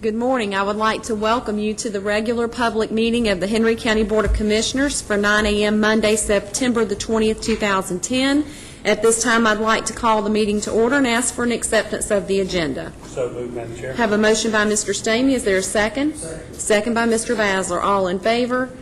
Good morning. I would like to welcome you to the regular public meeting of the Henry County Board of Commissioners for 9 a.m. Monday, September the 20th, 2010. At this time, I'd like to call the meeting to order and ask for an acceptance of the agenda. So moved, Madam Chair. Have a motion by Mr. Stamey. Is there a second? Second by Mr. Basler. All in favor?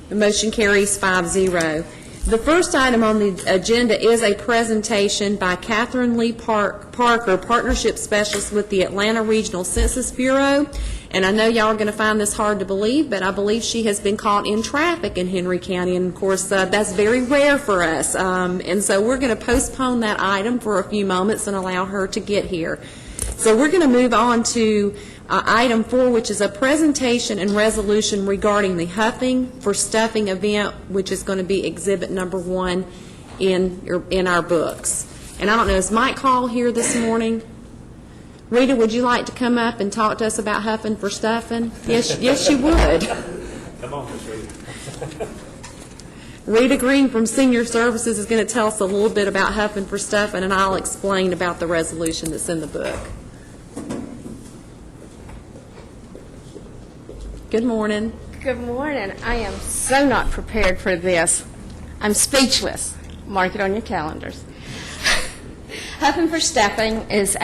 The motion carries 5-0. The first item on the agenda is a presentation by Catherine Lee Parker, Partnership Specialist with the Atlanta Regional Census Bureau. And I know y'all are going to find this hard to believe, but I believe she has been caught in traffic in Henry County, and of course that's very rare for us. And so we're going to postpone that item for a few moments and allow her to get here. So we're going to move on to item 4, which is a presentation and resolution regarding the Huffing for Stuffing event, which is going to be exhibit number 1 in our books. And I don't know, is Mike Hall here this morning? Rita, would you like to come up and talk to us about Huffing for Stuffing? Yes, you would. Come on, Ms. Rita. Rita Green from Senior Services is going to tell us a little bit about Huffing for Stuffing, and I'll explain about the resolution that's in the book. Good morning. Good morning. I am so not prepared for this. I'm speechless. Mark it on your calendars. Huffing for Stuffing is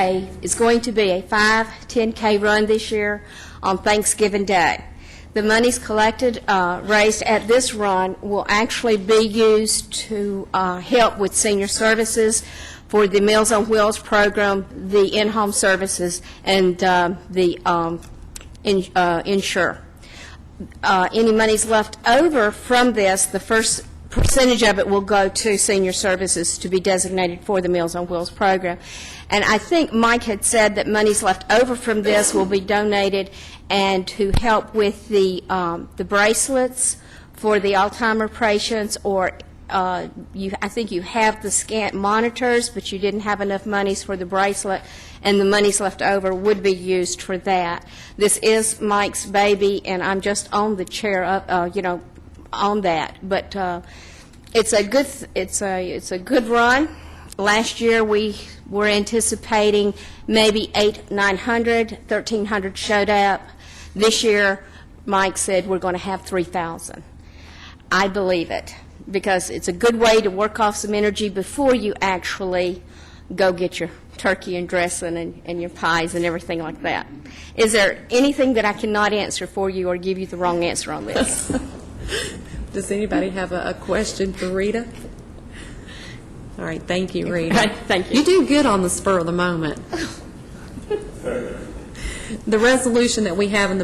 going to be a 5-10K run this year on Thanksgiving Day. The monies collected, raised at this run, will actually be used to help with senior services for the Meals on Wheels program, the in-home services, and the insure. Any monies left over from this, the first percentage of it will go to senior services to be designated for the Meals on Wheels program. And I think Mike had said that monies left over from this will be donated and to help with the bracelets for the Alzheimer patients, or I think you have the scan monitors, but you didn't have enough monies for the bracelet, and the monies left over would be used for that. This is Mike's baby, and I'm just on the chair, on that. But it's a good run. Last year we were anticipating maybe 900, 1,300 showed up. This year, Mike said we're going to have 3,000. I believe it, because it's a good way to work off some energy before you actually go get your turkey and dressing and your pies and everything like that. Is there anything that I cannot answer for you or give you the wrong answer on this? Does anybody have a question for Rita? All right, thank you, Rita. Thank you. You do good on the spur of the moment. The resolution that we have in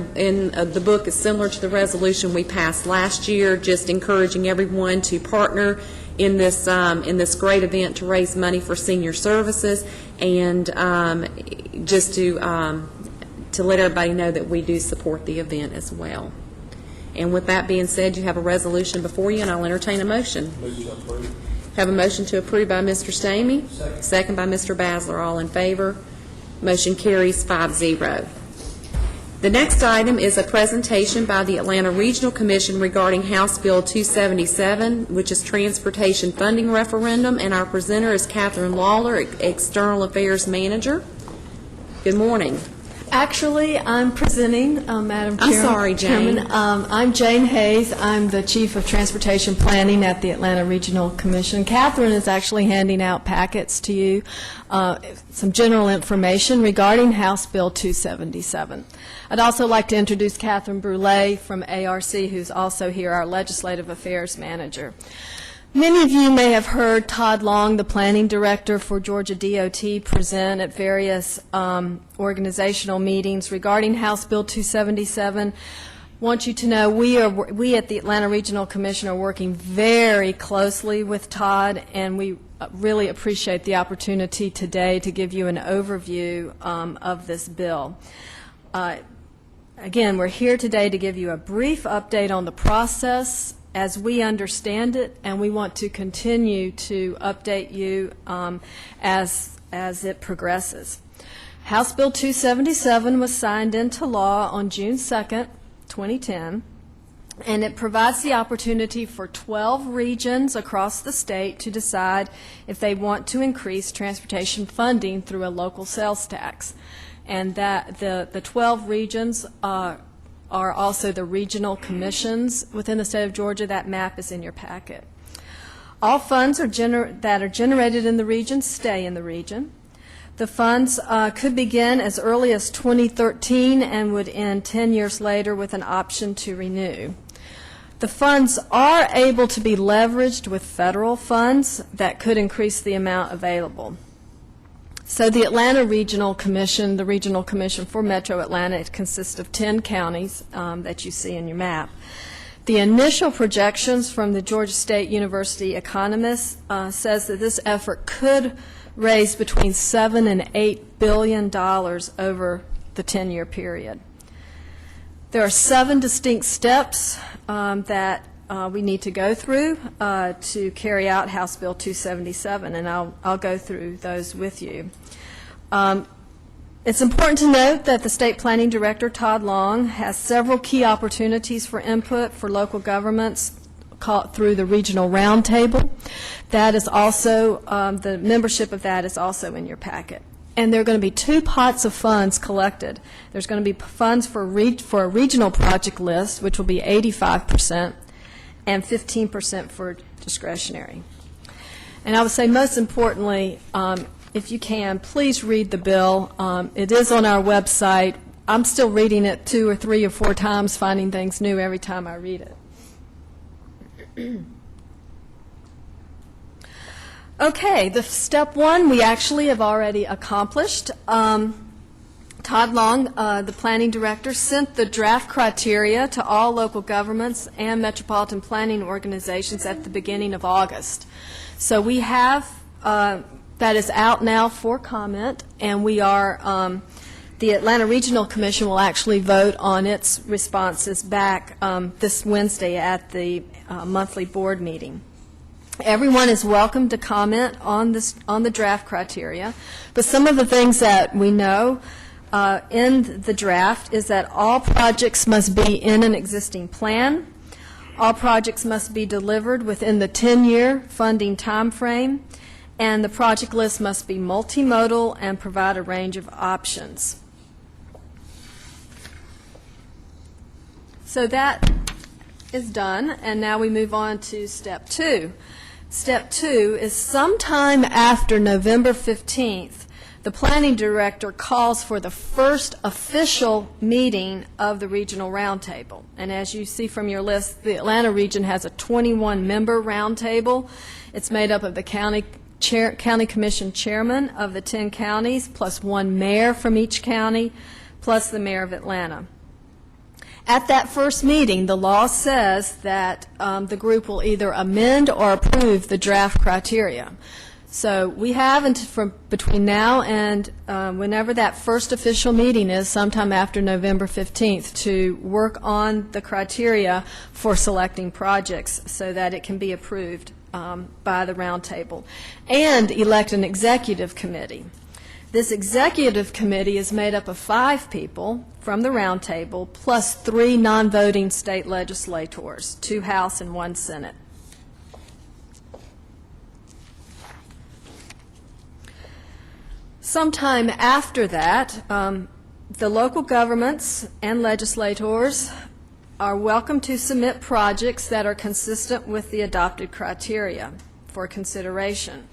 the book is similar to the resolution we passed last year, just encouraging everyone to partner in this great event to raise money for senior services, and just to let everybody know that we do support the event as well. And with that being said, you have a resolution before you, and I'll entertain a motion. Move to approve. Have a motion to approve by Mr. Stamey. Second by Mr. Basler. All in favor? Motion carries 5-0. The next item is a presentation by the Atlanta Regional Commission regarding House Bill 277, which is Transportation Funding Referendum, and our presenter is Catherine Lawler, External Affairs Manager. Good morning. Actually, I'm presenting, Madam Chair. I'm sorry, Jane. Chairman. I'm Jane Hayes. I'm the Chief of Transportation Planning at the Atlanta Regional Commission. Catherine is actually handing out packets to you, some general information regarding House Bill 277. I'd also like to introduce Catherine Brule from ARC, who's also here, our Legislative Affairs Manager. Many of you may have heard Todd Long, the Planning Director for Georgia DOT, present at various organizational meetings regarding House Bill 277. Want you to know we at the Atlanta Regional Commission are working very closely with Todd, and we really appreciate the opportunity today to give you an overview of this bill. Again, we're here today to give you a brief update on the process as we understand it, and we want to continue to update you as it progresses. House Bill 277 was signed into law on June 2nd, 2010, and it provides the opportunity for 12 regions across the state to decide if they want to increase transportation funding through a local sales tax. and that the 12 regions are also the regional commissions within the state of Georgia. That map is in your packet. All funds that are generated in the region stay in the region. The funds could begin as early as 2013 and would end 10 years later with an option to renew. The funds are able to be leveraged with federal funds that could increase the amount available. So the Atlanta Regional Commission, the Regional Commission for Metro Atlanta, it consists of 10 counties that you see in your map. The initial projections from the Georgia State University economists says that this effort could raise between $7 and $8 billion over the 10-year period. There are 7 distinct steps that we need to go through to carry out House Bill 277, and I'll go through those with you. It's important to note that the State Planning Director, Todd Long, has several key opportunities for input for local governments through the Regional Roundtable. That is also, the membership of that is also in your packet. And there are going to be 2 pots of funds collected. There's going to be funds for a regional project list, which will be 85%, and 15% for discretionary. And I would say most importantly, if you can, please read the bill. It is on our website. I'm still reading it 2 or 3 or 4 times, finding things new every time I read it. Okay, the step 1 we actually have already accomplished. Todd Long, the planning director, sent the draft criteria to all local governments and metropolitan planning organizations at the beginning of August. So we have, that is out now for comment, and we are, the Atlanta Regional Commission will actually vote on its responses back this Wednesday at the monthly board meeting. Everyone is welcome to comment on the draft criteria, but some of the things that we know in the draft is that all projects must be in an existing plan, all projects must be delivered within the 10-year funding time frame, and the project list must be multimodal and provide a range of options. So that is done, and now we move on to step 2. Step 2 is sometime after November 15th, the planning director calls for the first official meeting of the regional roundtable. And as you see from your list, the Atlanta region has a 21-member roundtable. It's made up of the county commission chairman of the 10 counties, plus 1 mayor from each county, plus the mayor of Atlanta. At that first meeting, the law says that the group will either amend or approve the draft criteria. So we have between now and whenever that first official meeting is, sometime after November 15th, to work on the criteria for selecting projects so that it can be approved by the roundtable, and elect an executive committee. This executive committee is made up of 5 people from the roundtable, plus 3 non-voting state legislators, 2 House and 1 Senate. Sometime after that, the local governments and legislators are welcome to submit projects that are consistent with the adopted criteria for consideration.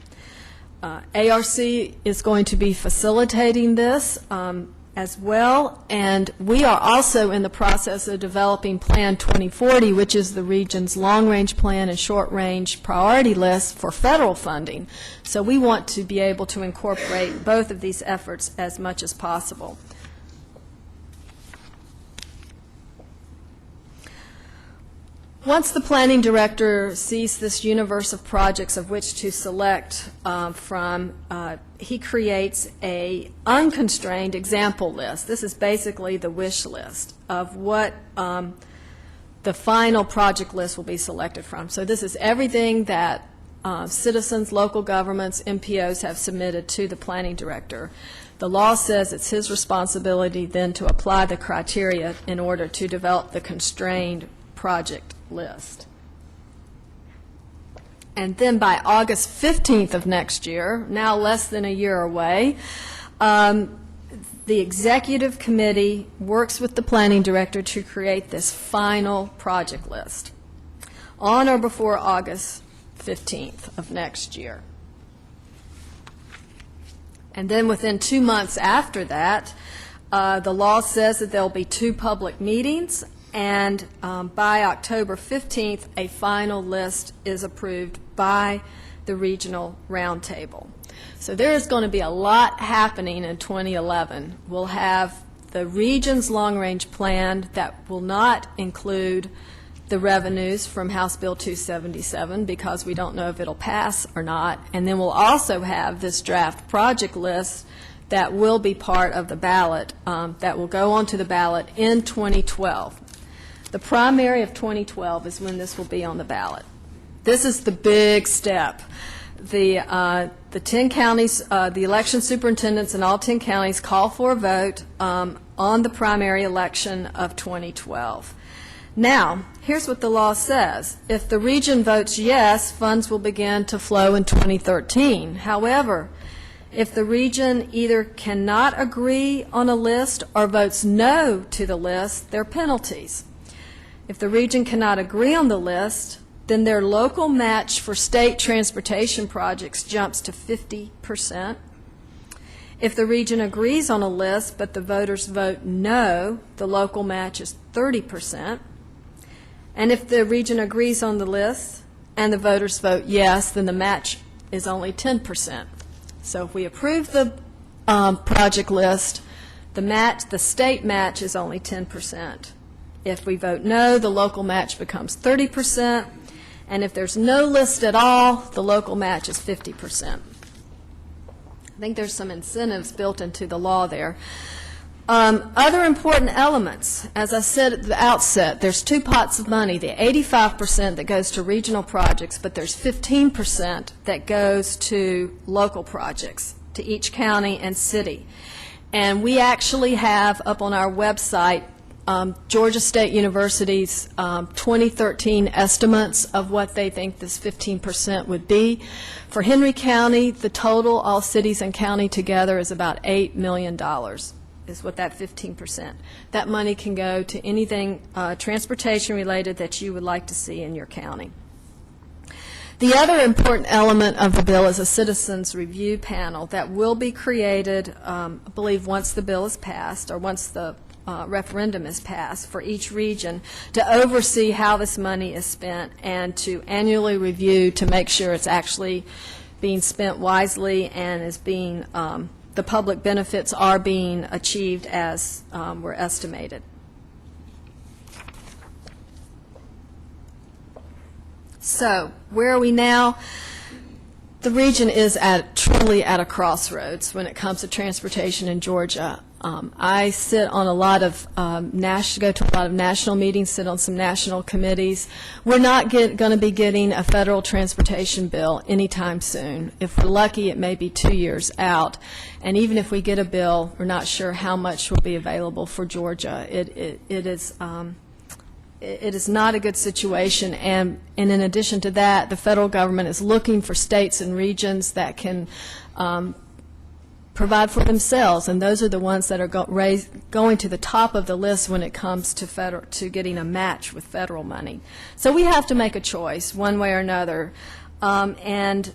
ARC is going to be facilitating this as well, and we are also in the process of developing Plan 2040, which is the region's long-range plan and short-range priority list for federal funding. So we want to be able to incorporate both of these efforts as much as possible. Once the planning director sees this universe of projects of which to select from, he creates a unconstrained example list. This is basically the wish list of what the final project list will be selected from. So this is everything that citizens, local governments, MPOs have submitted to the planning director. The law says it's his responsibility then to apply the criteria in order to develop the constrained project list. And then by August 15th of next year, now less than a year away, the executive committee works with the planning director to create this final project list on or before August 15th of next year. And then within 2 months after that, the law says that there'll be 2 public meetings, and by October 15th, a final list is approved by the regional roundtable. So there is going to be a lot happening in 2011. We'll have the region's long-range plan that will not include the revenues from House Bill 277 because we don't know if it'll pass or not. And then we'll also have this draft project list that will be part of the ballot, that will go onto the ballot in 2012. The primary of 2012 is when this will be on the ballot. This is the big step. The 10 counties, the election superintendents in all 10 counties call for a vote on the primary election of 2012. Now, here's what the law says. If the region votes yes, funds will begin to flow in 2013. However, if the region either cannot agree on a list or votes no to the list, there are penalties. If the region cannot agree on the list, then their local match for state transportation projects jumps to 50%. If the region agrees on a list but the voters vote no, the local match is 30%. And if the region agrees on the list and the voters vote yes, then the match is only 10%. So if we approve the project list, the state match is only 10%. If we vote no, the local match becomes 30%. And if there's no list at all, the local match is 50%. I think there's some incentives built into the law there. Other important elements, as I said at the outset, there's 2 pots of money, the 85% that goes to regional projects, but there's 15% that goes to local projects, to each county and city. And we actually have up on our website Georgia State University's 2013 estimates of what they think this 15% would be. For Henry County, the total, all cities and county together, is about $8 million, is what that 15%. That money can go to anything transportation related that you would like to see in your county. The other important element of the bill is a citizens review panel that will be created, I believe, once the bill is passed or once the referendum is passed for each region to oversee how this money is spent and to annually review to make sure it's actually being spent wisely and is being, the public benefits are being achieved as were estimated. So, where are we now? The region is truly at a crossroads when it comes to transportation in Georgia. I sit on a lot of go to a lot of national meetings, sit on some national committees. We're not going to be getting a federal transportation bill anytime soon. If we're lucky, it may be 2 years out. And even if we get a bill, we're not sure how much will be available for Georgia. It is not a good situation, and in addition to that, the federal government is looking for states and regions that can provide for themselves, and those are the ones that are going to the top of the list when it comes to getting a match with federal money. So we have to make a choice one way or another, and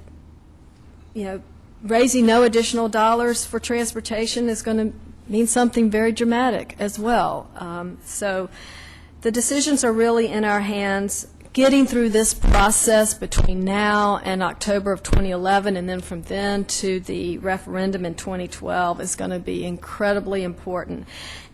raising no additional dollars for transportation is going to mean something very dramatic as well. So the decisions are really in our hands. Getting through this process between now and October of 2011 and then from then to the referendum in 2012 is going to be incredibly important.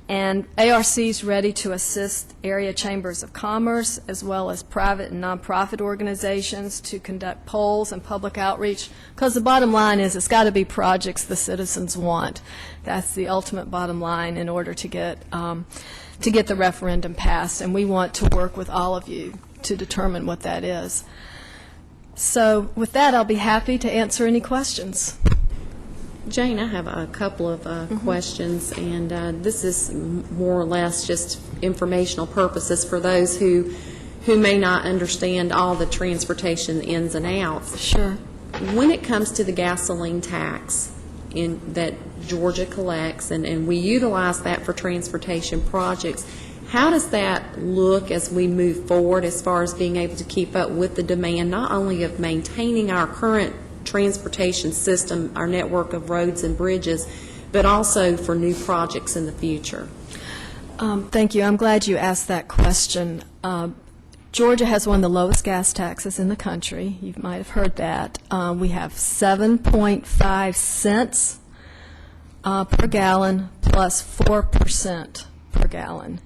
And ARC is ready to assist area chambers of commerce as well as private and nonprofit organizations to conduct polls and public outreach, because the bottom line is it's got to be projects the citizens want. That's the ultimate bottom line in order to get the referendum passed, and we want to work with all of you to determine what that is. So with that, I'll be happy to answer any questions. Jane, I have a couple of questions, and this is more or less just informational purposes for those who may not understand all the transportation ins and outs. Sure. When it comes to the gasoline tax that Georgia collects, and we utilize that for transportation projects. How does that look as we move forward as far as being able to keep up with the demand, not only of maintaining our current transportation system, our network of roads and bridges, but also for new projects in the future? Thank you. I'm glad you asked that question. Georgia has one of the lowest gas taxes in the country. You might have heard that. We have 7.5 cents per gallon plus 4% per gallon.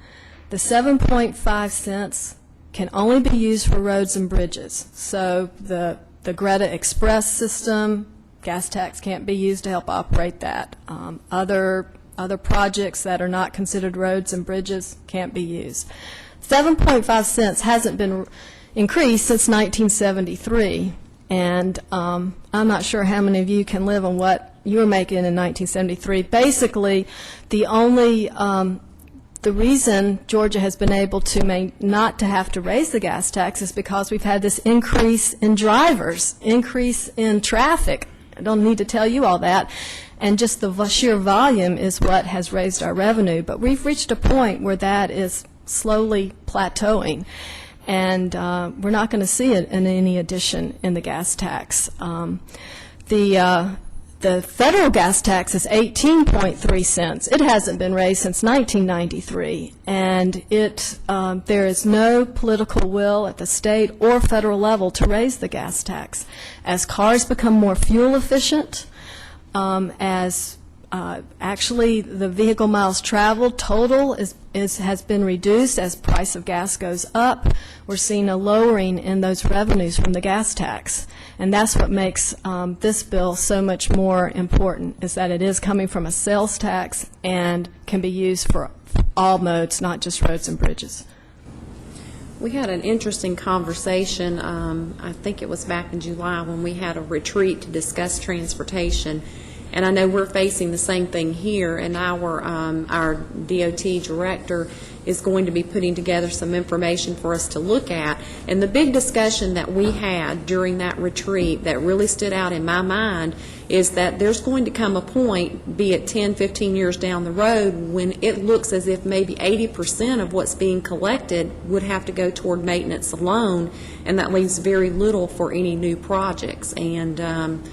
The 7.5 cents can only be used for roads and bridges. So the Greta Express system, gas tax can't be used to help operate that. Other projects that are not considered roads and bridges can't be used. 7.5 cents hasn't been increased since 1973, and I'm not sure how many of you can live on what you were making in 1973. Basically, the reason Georgia has been able to not to have to raise the gas tax is because we've had this increase in drivers, increase in traffic. I don't need to tell you all that. And just the sheer volume is what has raised our revenue. But we've reached a point where that is slowly plateauing. And we're not going to see any addition in the gas tax. The federal gas tax is 18.3 cents. It hasn't been raised since 1993, and there is no political will at the state or federal level to raise the gas tax. As cars become more fuel efficient, actually the vehicle miles traveled total has been reduced as price of gas goes up. We're seeing a lowering in those revenues from the gas tax. And that's what makes this bill so much more important, is that it is coming from a sales tax and can be used for all modes, not just roads and bridges. We had an interesting conversation, I think it was back in July, when we had a retreat to discuss transportation. And I know we're facing the same thing here, and our DOT director is going to be putting together some information for us to look at. And the big discussion that we had during that retreat that really stood out in my mind is that there's going to come a point, be it 10, 15 years down the road, when it looks as if maybe 80% of what's being collected would have to go toward maintenance alone, and that leaves very little for any new projects. And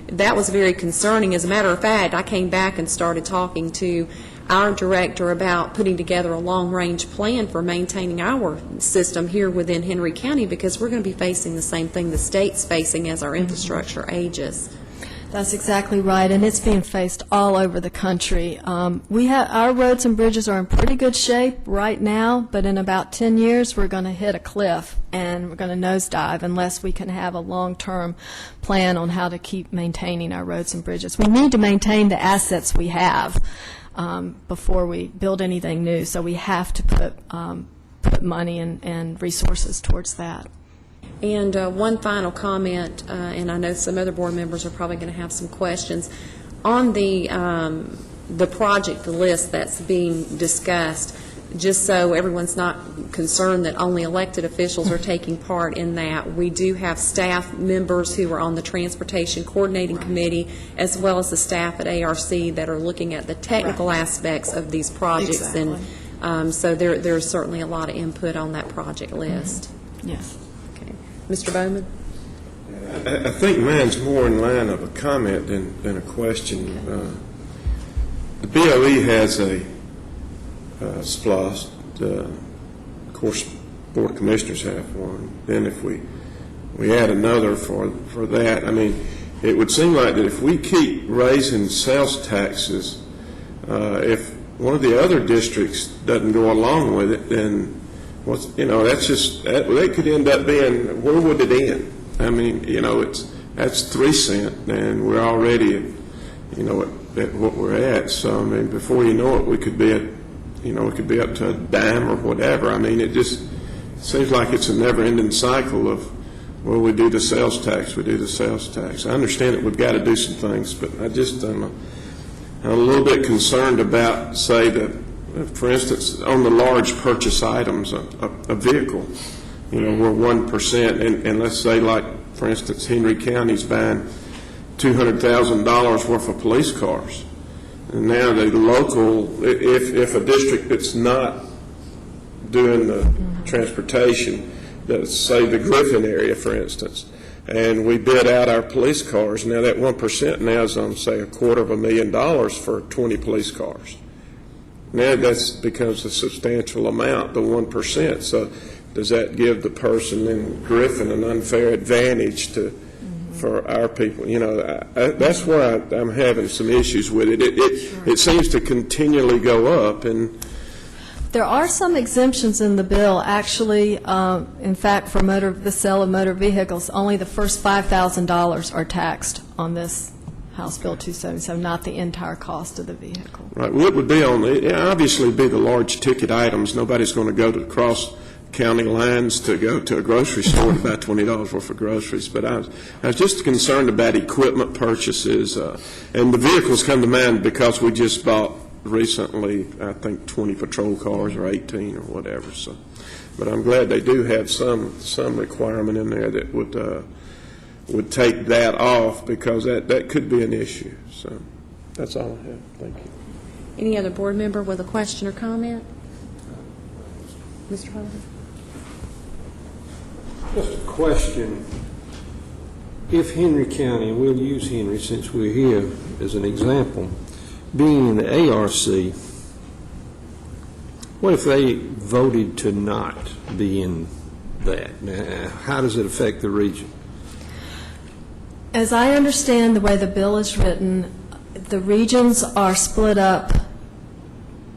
that was very concerning. As a matter of fact, I came back and started talking to our director about putting together a long-range plan for maintaining our system here within Henry County, because we're going to be facing the same thing the state's facing as our infrastructure ages. That's exactly right, and it's being faced all over the country. Our roads and bridges are in pretty good shape right now, but in about 10 years we're going to hit a cliff and we're going to nosedive unless we can have a long-term plan on how to keep maintaining our roads and bridges. We need to maintain the assets we have before we build anything new, so we have to put money and resources towards that. And one final comment, and I know some other board members are probably going to have some questions. On the project list that's being discussed, just so everyone's not concerned that only elected officials are taking part in that, we do have staff members who are on the Transportation Coordinating Committee, as well as the staff at ARC that are looking at the technical aspects of these projects. Exactly. And so there's certainly a lot of input on that project list. Yes. Mr. Bowman? I think mine's more in line of a comment than a question. The BOE has a SPLOST. Of course, Board of Commissioners have one. Then if we add another for that, I mean, it would seem like that if we keep raising sales taxes, if one of the other districts doesn't go along with it, then that's just, that could end up being, where would it end? I mean, that's 3 cents, and we're already at what we're at. So, I mean, before you know it, we could be at, it could be up to a dime or whatever. I mean, it just seems like it's a never-ending cycle of, well, we do the sales tax, we do the sales tax. I understand that we've got to do some things, but I'm a little bit concerned about, say, for instance, on the large purchase items, a vehicle, where 1%, and let's say, like, for instance, Henry County's buying $200,000 worth of police cars. And now the local, if a district that's not doing the transportation, say the Griffin area, for instance, and we bid out our police cars, now that 1% now is on, say, $250,000 for 20 police cars. Now that becomes a substantial amount, the 1%. So does that give the person in Griffin an unfair advantage for our people? You know, that's where I'm having some issues with it. It seems to continually go up, and There are some exemptions in the bill, actually. In fact, for the sale of motor vehicles, only the first $5,000 are taxed on this House Bill 277, not the entire cost of the vehicle. right. Well, it would be obviously be the large ticket items. Nobody's going to go to cross county lines to go to a grocery store to buy $20 worth of groceries. But I was just concerned about equipment purchases, and the vehicles come to mind because we just bought recently, I think, 20 patrol cars or 18 or whatever. So, but I'm glad they do have some requirement in there that would take that off, because that could be an issue. So that's all I have. Thank you. Any other board member with a question or comment? Mr. Holden? Just a question. If Henry County, and we'll use Henry since we're here as an example, being in the ARC, what if they voted to not be in that? Now, how does it affect the region? As I understand the way the bill is written, the regions are split up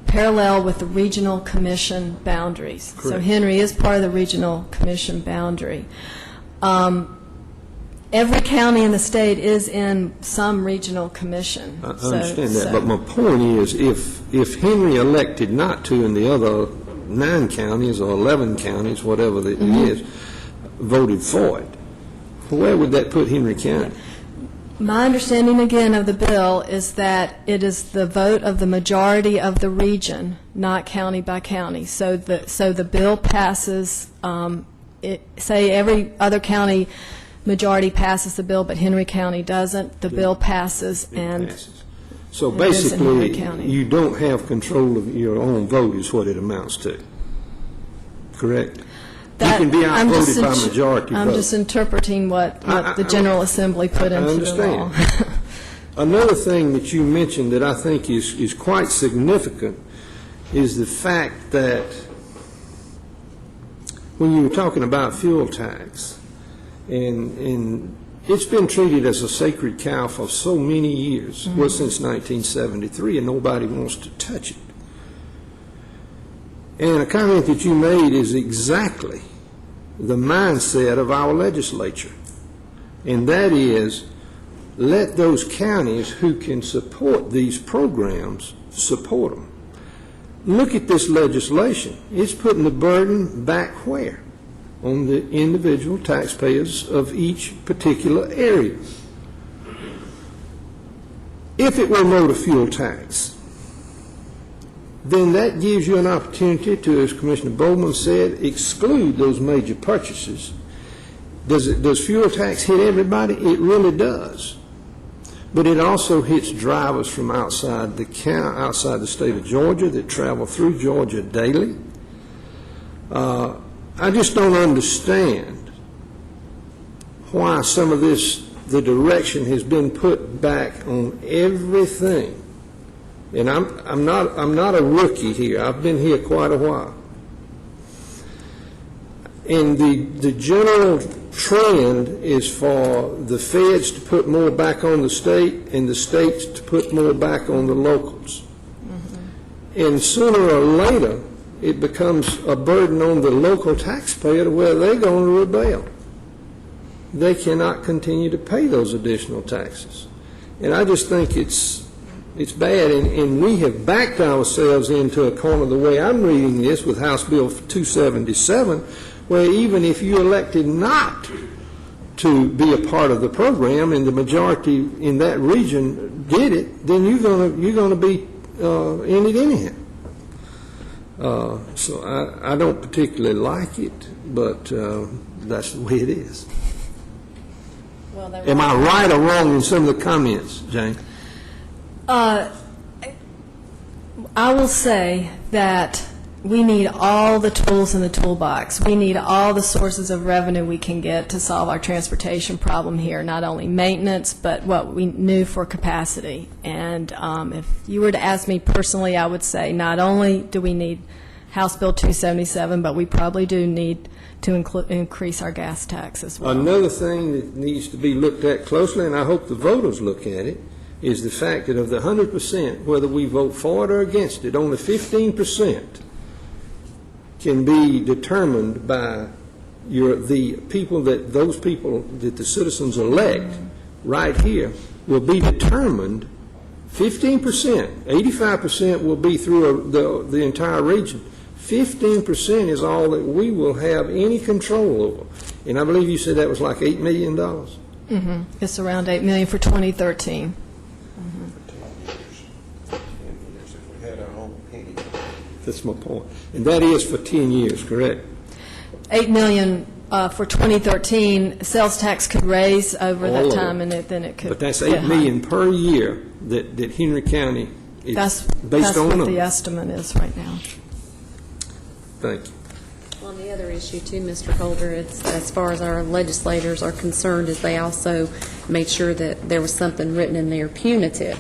parallel with the regional commission boundaries. So Correct. Henry is part of the regional commission boundary. Every county in the state is in some regional commission. I understand that, but my point is, if Henry elected not to, and the other 9 counties or 11 counties, whatever it is, voted for it, where would that put Henry County? My understanding, again, of the bill is that it is the vote of the majority of the region, not county by county. So the bill passes, say every other county majority passes the bill, but Henry County doesn't. The bill passes, and Passes. So it is in Henry basically, County. you don't have control of your own vote is what it amounts to, correct? that- You can be I'm just outvoted by int- majority I'm vote. just interpreting what the General Assembly put I into the law. understand. Another thing that you mentioned that I think is quite significant is the fact that when you were talking about fuel tax, and it's been treated as a sacred cow for so many years, well, since 1973, and nobody wants to touch it. And a comment that you made is exactly the mindset of our legislature, and that is, let those counties who can support these programs support them. Look at this legislation. It's putting the burden back where? On the individual taxpayers of each particular area. If it were motor fuel tax, then that gives you an opportunity to, as Commissioner Bowman said, exclude those major purchases. Does fuel tax hit everybody? It really does. But it also hits drivers from outside the state of Georgia that travel through Georgia daily. I just don't understand why some of this, the direction has been put back on everything. And I'm not a rookie here. I've been here quite a while. And the general trend is for the feds to put more back on the state and the states to put more back on the locals. And sooner or later, it becomes a burden on the local taxpayer to where they're going to rebel. They cannot continue to pay those additional taxes. And I just think it's bad, and we have backed ourselves into a corner the way I'm reading this with House Bill 277, where even if you elected not to be a part of the program and the majority in that region did it, then you're going to be in it anyhow. So I don't particularly like it, but that's the way it is. Well, Am I right or wrong in some of the comments, Jane? I will say that we need all the tools in the toolbox. We need all the sources of revenue we can get to solve our transportation problem here, not only maintenance, but what we knew for capacity. And if you were to ask me personally, I would say not only do we need House Bill 277, but we probably do need to increase our gas tax as well. Another thing that needs to be looked at closely, and I hope the voters look at it, is the fact that of the 100%, whether we vote for it or against it, only 15% can be determined by the people that the citizens elect right here will be determined. 15%, 85% will be through the entire region. 15% is all that we will have any control over. And I believe you said that was like $8 million. Mm-hmm. It's around $8 million for 2013. That's my point. And that is for 10 years, correct? $8 million for 2013. Sales tax could raise over that time, and then it could. But that's get $8 million high. per year that Henry County is That's based on. what them. the estimate is right now. Thank you. Well, and the other issue too, Mr. Holder, it's, as far as our legislators are concerned, is they also made sure that there was something written in there punitive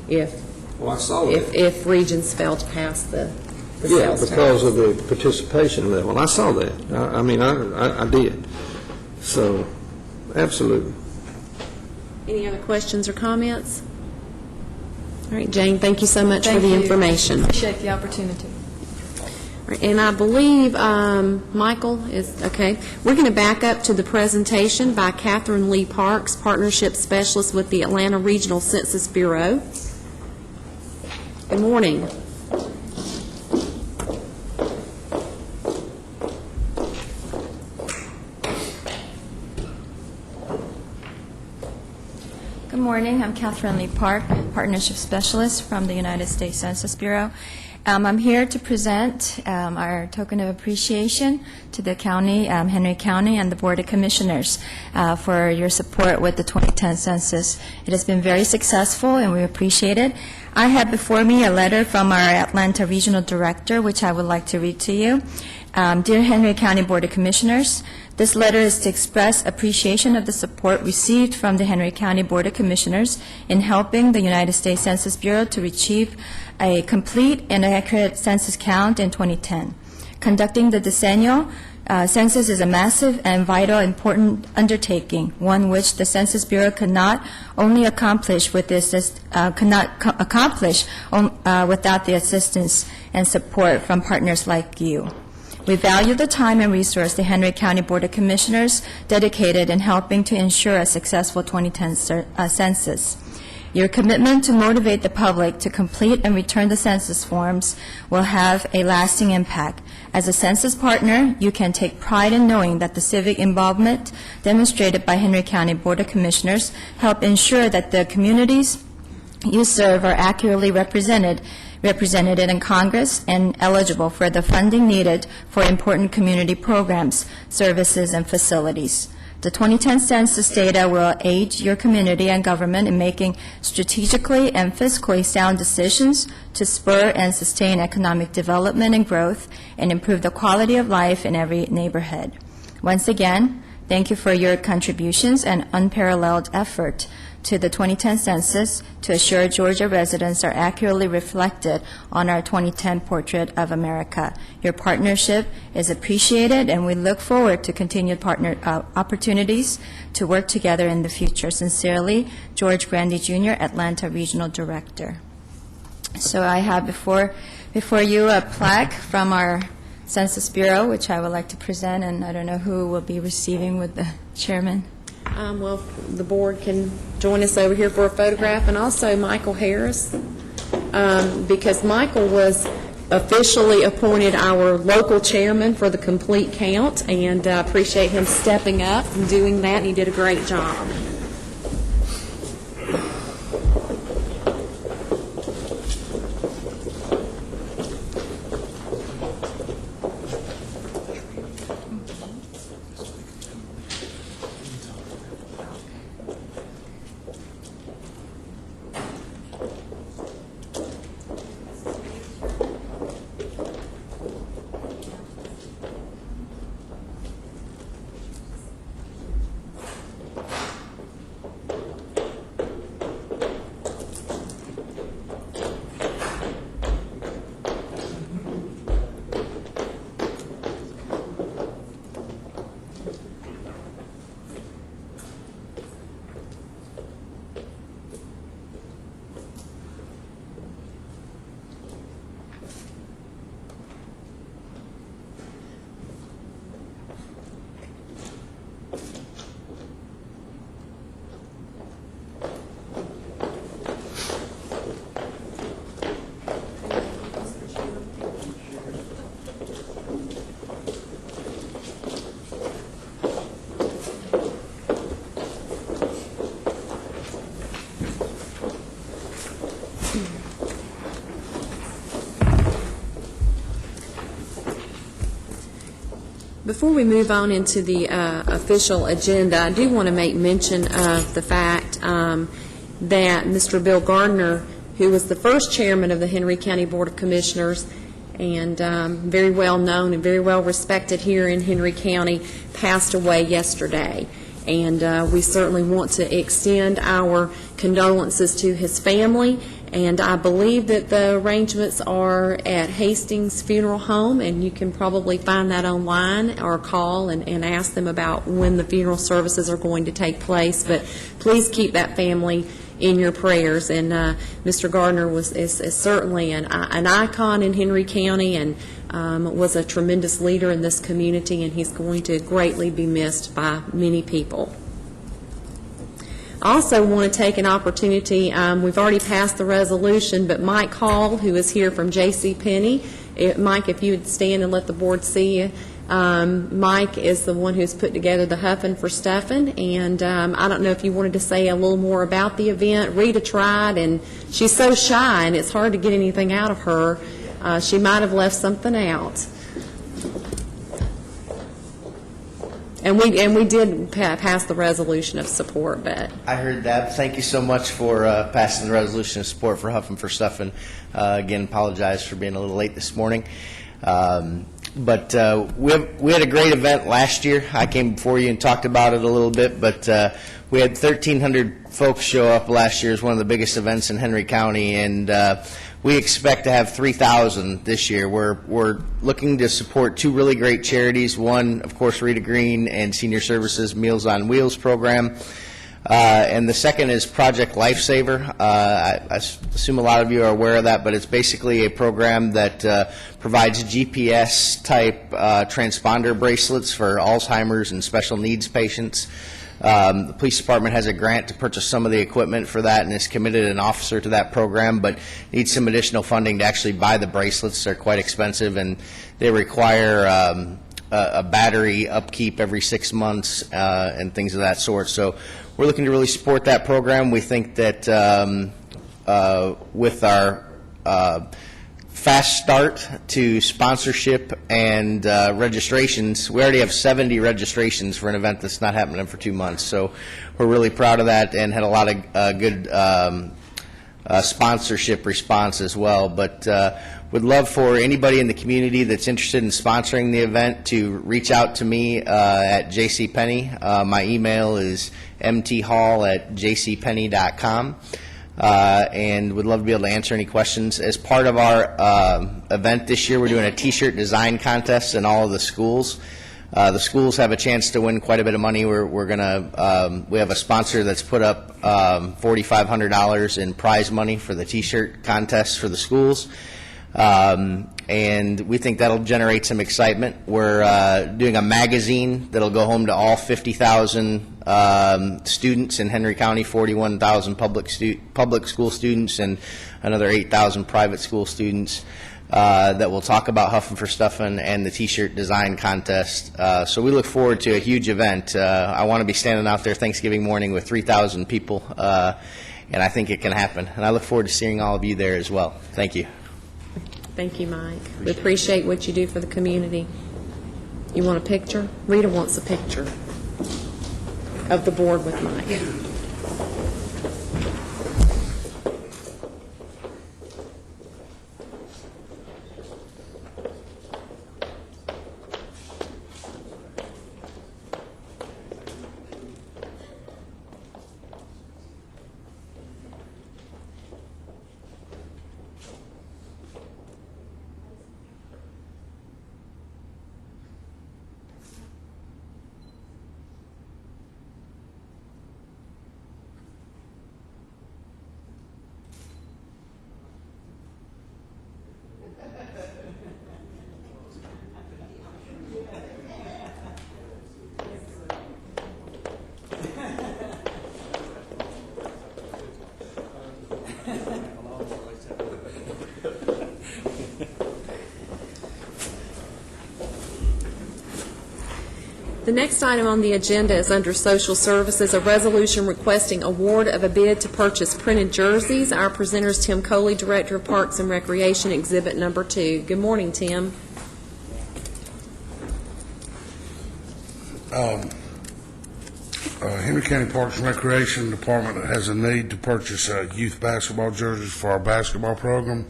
Well, I saw that. if regions fail to pass the Yeah, sales because tax. of the participation level. I saw that. I did. So, absolutely. Any other questions or comments? All right, Jane, thank you so much for Thank the you. information. Appreciate the opportunity. All right, and I believe Michael is, okay. We're going to back up to the presentation by Catherine Lee Parks, Partnership Specialist with the Atlanta Regional Census Bureau. Good morning. Good morning. I'm Catherine Lee Park, Partnership Specialist from the United States Census Bureau. I'm here to present our token of appreciation to the county, Henry County, and the Board of Commissioners for your support with the 2010 census. It has been very successful, and we appreciate it. I have before me a letter from our Atlanta Regional Director, which I would like to read to you. Dear Henry County Board of Commissioners, this letter is to express appreciation of the support received from the Henry County Board of Commissioners in helping the United States Census Bureau to achieve a complete and accurate census count in 2010. Conducting the decennial census is a massive and vital important undertaking, one which the Census Bureau could not only accomplish with without the assistance and support from partners like you. We value the time and resource the Henry County Board of Commissioners dedicated in helping to ensure a successful 2010 census. Your commitment to motivate the public to complete and return the census forms will have a lasting impact. As a census partner, you can take pride in knowing that the civic involvement demonstrated by Henry County Board of Commissioners help ensure that the communities you serve are accurately represented in Congress and eligible for the funding needed for important community programs, services, and facilities. The 2010 census data will aid your community and government in making strategically and fiscally sound decisions to spur and sustain economic development and growth and improve the quality of life in every neighborhood. Once again, thank you for your contributions and unparalleled effort to the 2010 census to assure Georgia residents are accurately reflected on our 2010 portrait of America. Your partnership is appreciated, and we look forward to continued partner opportunities to work together in the future. Sincerely, George Grandy Jr., Atlanta Regional Director. So I have before you a plaque from our Census Bureau, which I would like to present, and I don't know who will be receiving with the chairman. Well, the board can join us over here for a photograph, and also Michael Harris, because Michael was officially appointed our local chairman for the complete count, and I appreciate him stepping up and doing that, and he did a great job. Before we move on into the official agenda, I do want to make mention of the fact that Mr. Bill Gardner, who was the first chairman of the Henry County Board of Commissioners and very well known and very well respected here in Henry County, passed away yesterday. And we certainly want to extend our condolences to his family. And I believe that the arrangements are at Hastings Funeral Home, and you can probably find that online or call and ask them about when the funeral services are going to take place. But please keep that family in your prayers. And Mr. Gardner is certainly an icon in Henry County and was a tremendous leader in this community, and he's going to greatly be missed by many people. I also want to take an opportunity, we've already passed the resolution, but Mike Hall, who is here from J.C. Penney, Mike, if you would stand and let the board see you. Mike is the one who's put together the Huffin' for Stuffin', and I don't know if you wanted to say a little more about the event. Rita tried, and she's so shy, and it's hard to get anything out of her. She might have left something out. And we did pass the resolution of support, but I heard that. Thank you so much for passing the resolution of support for Huffin' for Stuffin'. Again, apologize for being a little late this morning. But we had a great event last year. I came before you and talked about it a little bit, but we had 1,300 folks show up last year. It was one of the biggest events in Henry County, and we expect to have 3,000 this year. We're looking to support two really great charities. One, of course, Rita Green and Senior Services Meals on Wheels program. And the second is Project Lifesaver. I assume a lot of you are aware of that, but it's basically a program that provides GPS-type transponder bracelets for Alzheimer's and special needs patients. The police department has a grant to purchase some of the equipment for that and has committed an officer to that program, but needs some additional funding to actually buy the bracelets. They're quite expensive, and they require a battery upkeep every 6 months and things of that sort. So we're looking to really support that program. We think that with our fast start to sponsorship and registrations, we already have 70 registrations for an event that's not happening for 2 months. So we're really proud of that and had a lot of good sponsorship response as well. But would love for anybody in the community that's interested in sponsoring the event to reach out to me at JCPenney. My email is mthall@jcpenney.com. And would love to be able to answer any questions. As part of our event this year, we're doing a T-shirt design contest in all of the schools. The schools have a chance to win quite a bit of money. We're gonna we have a sponsor that's put up $4,500 in prize money for the T-shirt contest for the schools. And we think that'll generate some excitement. We're doing a magazine that'll go home to all 50,000 students in Henry County, 41,000 public school students, and another 8,000 private school students that will talk about Huffin' for Stuffin' and the T-shirt design contest. So we look forward to a huge event. I want to be standing out there Thanksgiving morning with 3,000 people, and I think it can happen. And I look forward to seeing all of you there as well. Thank you. thank you, Mike. We appreciate what you do for the community. You want a picture? Rita wants a picture of the board with Mike. The next item on the agenda is under Social Services, a resolution requesting award of a bid to purchase printed jerseys. Our presenter is Tim Coley, Director of Parks and Recreation, Exhibit Number 2. Good morning, Tim. Henry County Parks and Recreation Department has a need to purchase youth basketball jerseys for our basketball program.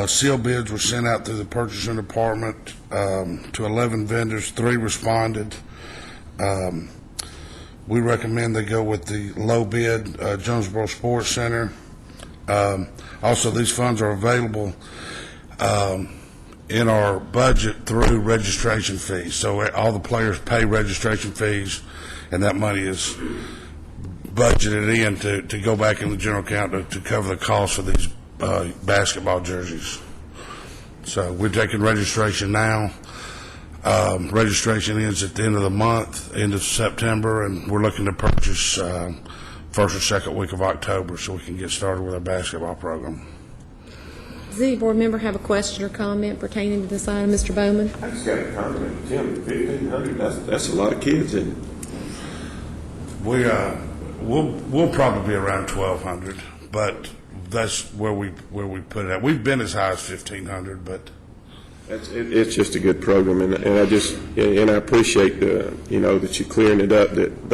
Sealed bids were sent out through the purchasing department to 11 vendors. 3 responded. We recommend they go with the low bid, Jonesboro Sports Center. Also, these funds are available in our budget through registration fees. So all the players pay registration fees, and that money is budgeted in to go back in the general account to cover the cost of these basketball jerseys. So we're taking registration now. Registration ends at the end of the month, end of September, and we're looking to purchase first or second week of October so we can get started with our basketball program. Does any board member have a question or comment pertaining to this item? Mr. Bowman? I just got a comment, Tim, 1,500, that's a lot of kids, and We'll probably be around 1,200, but that's where we put it at. We've been as high as 1,500, but it's just a good program, and I appreciate that you're clearing it up, that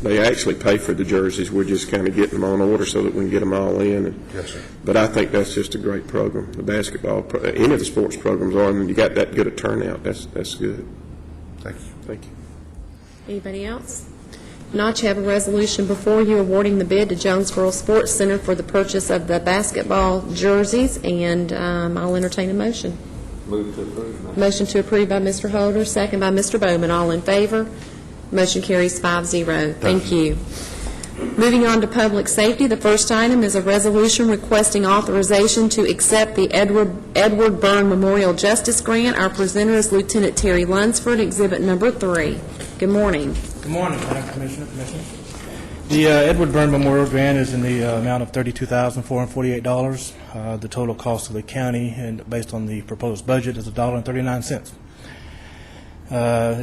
they actually pay for the jerseys. We're just kind of getting them on order so that we can get them all in. Yes, sir. But I think that's just a great program. The basketball, any of the sports programs are, and you got that good a turnout. That's good. Thank you. Thank you. Anybody else? If not, you have a resolution before you awarding the bid to Jonesboro Sports Center for the purchase of the basketball jerseys, and I'll entertain a motion. Move to approve. Motion to approve by Mr. Holder, second by Mr. Bowman. All in favor? Motion carries 5-0. Thank you. Moving on to public safety, the first item is a resolution requesting authorization to accept the Edward Byrne Memorial Justice Grant. Our presenter is Lieutenant Terry Lunsford, Exhibit Number 3. Good morning. Good morning, Madam Commissioner. The Edward Byrne Memorial Grant is in the amount of $32,448. The total cost of the county, and based on the proposed budget, is $1.39.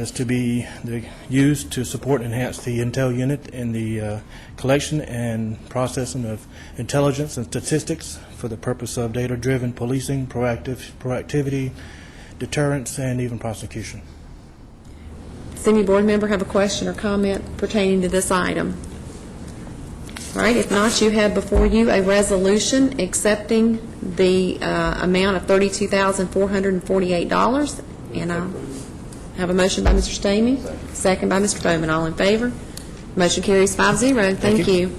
Is to be used to support and enhance the intel unit in the collection and processing of intelligence and statistics for the purpose of data-driven policing, proactivity, deterrence, and even prosecution. Does any board member have a question or comment pertaining to this item? All right, if not, you have before you a resolution accepting the amount of $32,448, and I'll have a motion by Mr. Stamey, second by Mr. Bowman. All in favor? Motion carries 5-0. Thank you.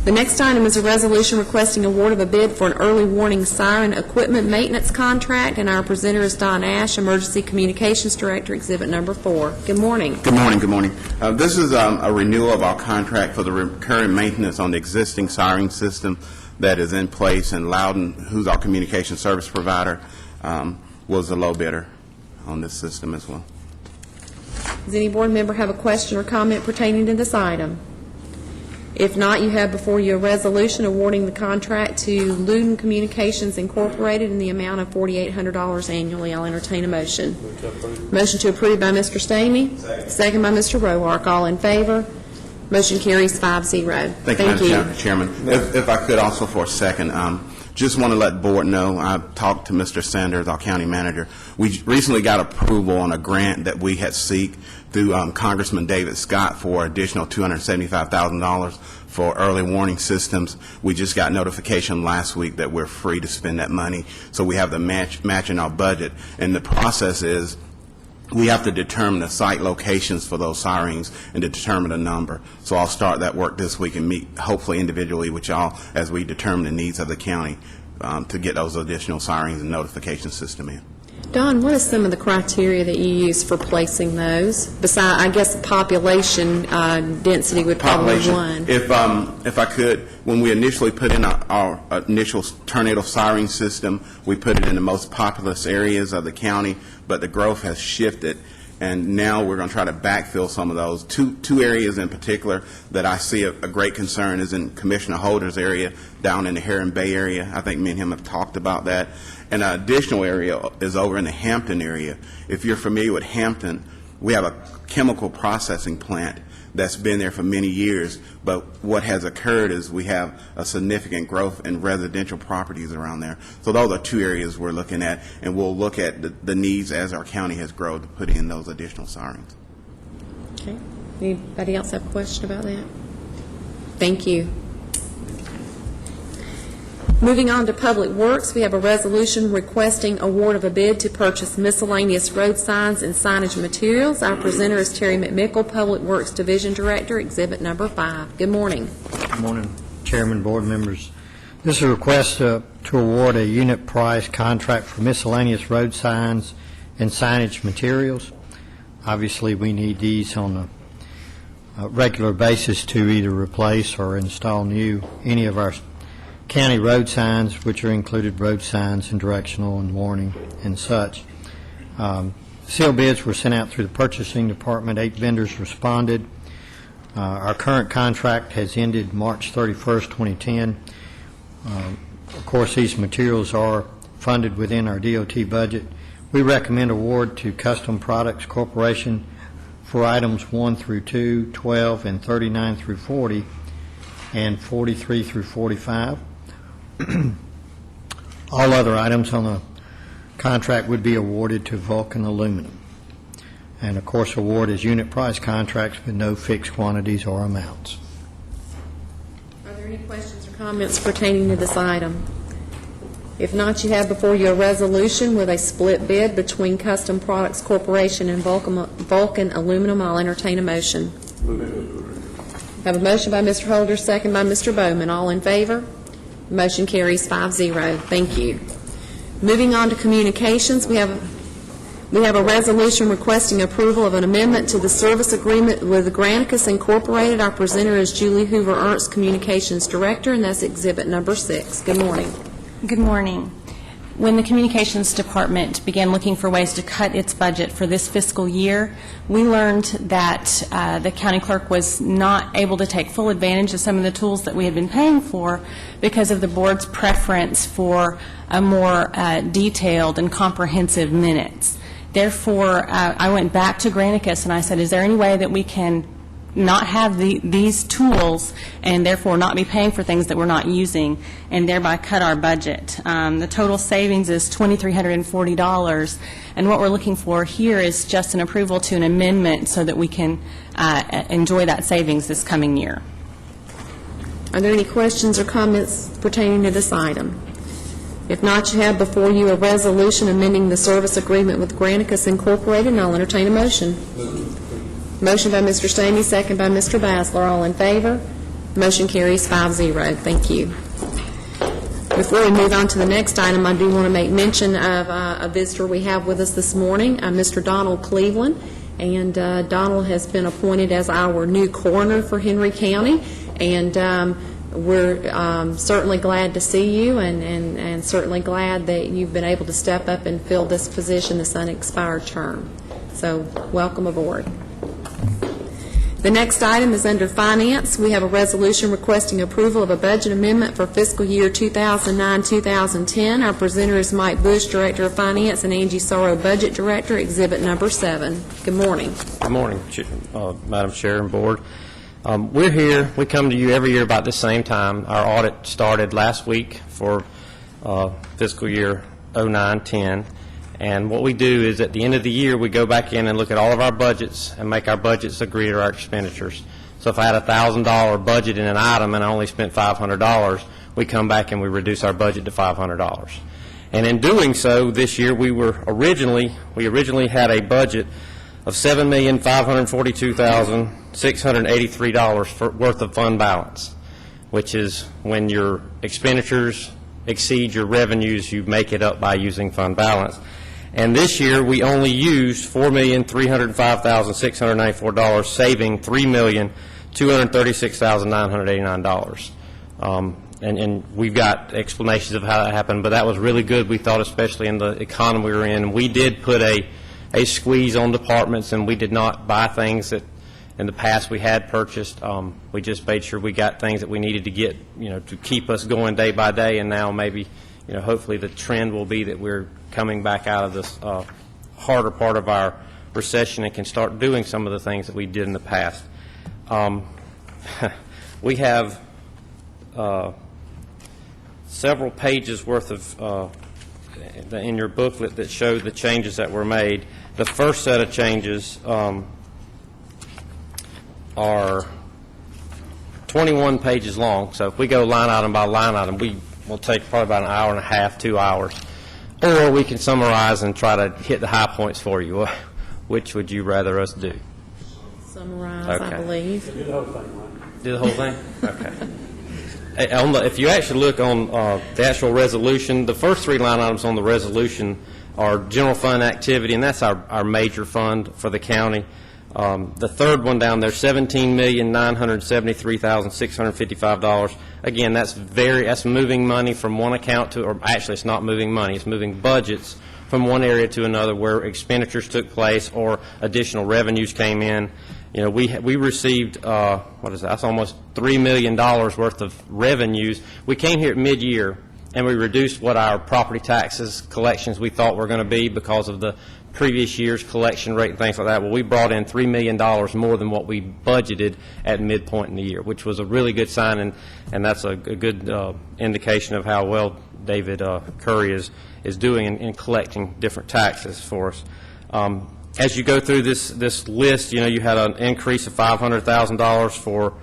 The next item is a resolution requesting award of a bid for an early warning siren equipment maintenance contract, and our presenter is Don Ash, Emergency Communications Director, Exhibit Number 4. Good morning. Good morning. Good morning. This is a renewal of our contract for the recurring maintenance on the existing siren system that is in place, and Loudon, who's our communication service provider, was the low bidder on this system as well. Does any board member have a question or comment pertaining to this item? If not, you have before you a resolution awarding the contract to Loudon Communications Incorporated in the amount of $4,800 annually. I'll entertain a motion. Move to approve. Motion to approve by Mr. Stamey. Second by Mr. Roark. All in favor? Motion carries 5-0. Thank you, Madam Chairman. If I could also for a second, just want to let the board know, I've talked to Mr. Sanders, our county manager. We recently got approval on a grant that we had seek through Congressman David Scott for additional $275,000 for early warning systems. We just got notification last week that we're free to spend that money, so we have the match in our budget. And the process is we have to determine the site locations for those sirens and to determine a number. So I'll start that work this week and meet hopefully individually with y'all as we determine the needs of the county to get those additional sirens and notification system in. Don, what is some of the criteria that you use for placing those? Besides, I guess the population density would probably be one. If I could, when we initially put in our initial tornado siren system, we put it in the most populous areas of the county, but the growth has shifted, and now we're going to try to backfill some of those. Two areas in particular that I see a great concern is in Commissioner Holder's area down in the Heron Bay area. I think me and him have talked about that. And an additional area is over in the Hampton area. If you're familiar with Hampton, we have a chemical processing plant that's been there for many years, but what has occurred is we have a significant growth in residential properties around there. So those are two areas we're looking at, and we'll look at the needs as our county has grown to put in those additional sirens. Okay. Anybody else have a question about that? Thank you. Moving on to Public Works, we have a resolution requesting award of a bid to purchase miscellaneous road signs and signage materials. Our presenter is Terry McMickle, Public Works Division Director, Exhibit Number 5. Good morning. Good morning, Chairman, board members. This is a request to award a unit price contract for miscellaneous road signs and signage materials. Obviously, we need these on a regular basis to either replace or install new any of our county road signs, which are included road signs and directional and warning and such. Seal bids were sent out through the purchasing department. 8 vendors responded. Our current contract has ended March 31st, 2010. Of course, these materials are funded within our DOT budget. We recommend award to Custom Products Corporation for items 1 through 2, 12, and 39 through 40, and 43 through 45. All other items on the contract would be awarded to Vulcan Aluminum. And, of course, award is unit price contracts with no fixed quantities or amounts. Are there any questions or comments pertaining to this item? If not, you have before you a resolution with a split bid between Custom Products Corporation and Vulcan Aluminum. I'll entertain a motion. Have a motion by Mr. Holder, second by Mr. Bowman. All in favor? Motion carries 5-0. Thank you. Moving on to communications, we have a resolution requesting approval of an amendment to the service agreement with Granicus Incorporated. Our presenter is Julie Hoover Ernst, Communications Director, and that's Exhibit Number 6. Good morning. Good morning. When the Communications Department began looking for ways to cut its budget for this fiscal year, we learned that the county clerk was not able to take full advantage of some of the tools that we had been paying for because of the board's preference for a more detailed and comprehensive minutes. Therefore, I went back to Granicus and I said, is there any way that we can not have these tools and therefore not be paying for things that we're not using and thereby cut our budget? The total savings is $2,340, and what we're looking for here is just an approval to an amendment so that we can enjoy that savings this coming year. Are there any questions or comments pertaining to this item? If not, you have before you a resolution amending the service agreement with Granicus Incorporated, and I'll entertain a motion. Motion by Mr. Stamey, second by Mr. Basler. All in favor? Motion carries 5-0. Thank you. Before we move on to the next item, I do want to make mention of a visitor we have with us this morning, Mr. Donald Cleveland. And Donald has been appointed as our new coroner for Henry County. And we're certainly glad to see you and certainly glad that you've been able to step up and fill this position this unexpired term. So welcome aboard. The next item is under Finance. We have a resolution requesting approval of a budget amendment for fiscal year 2009-2010. Our presenter is Mike Bush, Director of Finance, and Angie Sorrow, Budget Director, Exhibit Number 7. Good morning. Good morning, Madam Chair and Board. We're here. We come to you every year about the same time. Our audit started last week for fiscal year 09-10. And what we do is at the end of the year, we go back in and look at all of our budgets and make our budgets agree to our expenditures. So if I had a $1,000 budget in an item and I only spent $500, we come back and we reduce our budget to $500. And in doing so, this year we originally had a budget of $7,542,683 worth of fund balance, which is when your expenditures exceed your revenues, you make it up by using fund balance. And this year, we only used $4,305,694, saving $3,236,989. And we've got explanations of how that happened, but that was really good, we thought, especially in the economy we were in. We did put a squeeze on departments, and we did not buy things that in the past we had purchased. We just made sure we got things that we needed to get, to keep us going day by day, and now maybe, hopefully the trend will be that we're coming back out of this harder part of our recession and can start doing some of the things that we did in the past. We have several pages worth of in your booklet that show the changes that were made. The first set of changes are 21 pages long, so if we go line item by line item, we will take probably about an hour and a half, 2 hours. Or we can summarize and try to hit the high points for you. Which would you rather us do? Summarize, Okay. I believe. Do the whole thing? Okay. If you actually look on the actual resolution, the first 3 line items on the resolution are general fund activity, and that's our major fund for the county. The third one down there, $17,973,655. Again, that's moving money from one account to, or actually it's not moving money, it's moving budgets from one area to another where expenditures took place or additional revenues came in. You know, we received, what is that? That's almost $3 million worth of revenues. We came here at mid-year, and we reduced what our property taxes collections we thought were going to be because of the previous year's collection rate and things like that. Well, we brought in $3 million more than what we budgeted at midpoint in the year, which was a really good sign, and that's a good indication of how well David Curry is doing in collecting different taxes for us. As you go through this list, you know, you had an increase of $500,000 for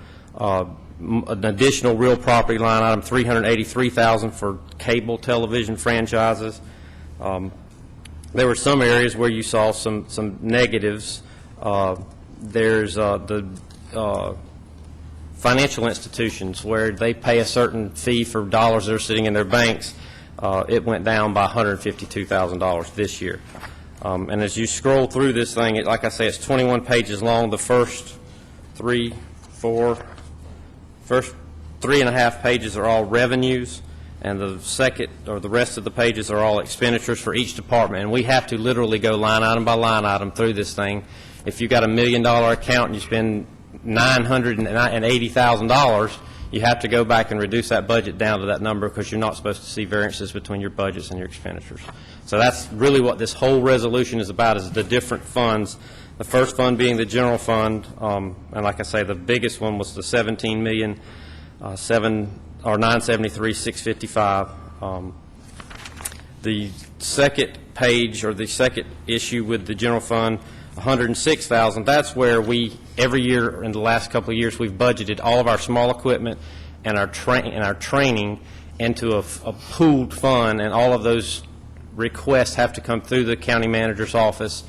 an additional real property line item, $383,000 for cable television franchises. There were some areas where you saw some negatives. There's the financial institutions where they pay a certain fee for dollars that are sitting in their banks. It went down by $152,000 this year. And as you scroll through this thing, like I say, it's 21 pages long. The first 3.5 pages are all revenues, and the second, or the rest of the pages are all expenditures for each department. And we have to literally go line item by line item through this thing. If you've got a $1 million account and you spend $980,000, you have to go back and reduce that budget down to that number because you're not supposed to see variances between your budgets and your expenditures. So that's really what this whole resolution is about, is the different funds. The first fund being the general fund, and like I say, the biggest one was the $973,655. The second page, or the second issue with the general fund, $106,000. That's where we, every year in the last couple of years, we've budgeted all of our small equipment and our training into a pooled fund, and all of those requests have to come through the county manager's office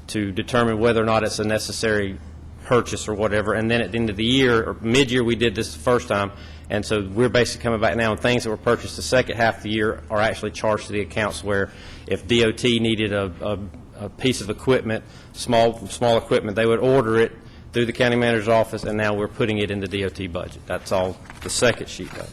to determine whether or not it's a necessary purchase or whatever. And then at the end of the year, or mid-year, we did this the first time, and so we're basically coming back now, and things that were purchased the second half of the year are actually charged to the accounts, where if DOT needed a piece of equipment, small equipment, they would order it through the county manager's office, and now we're putting it in the DOT budget. That's all the second sheet does.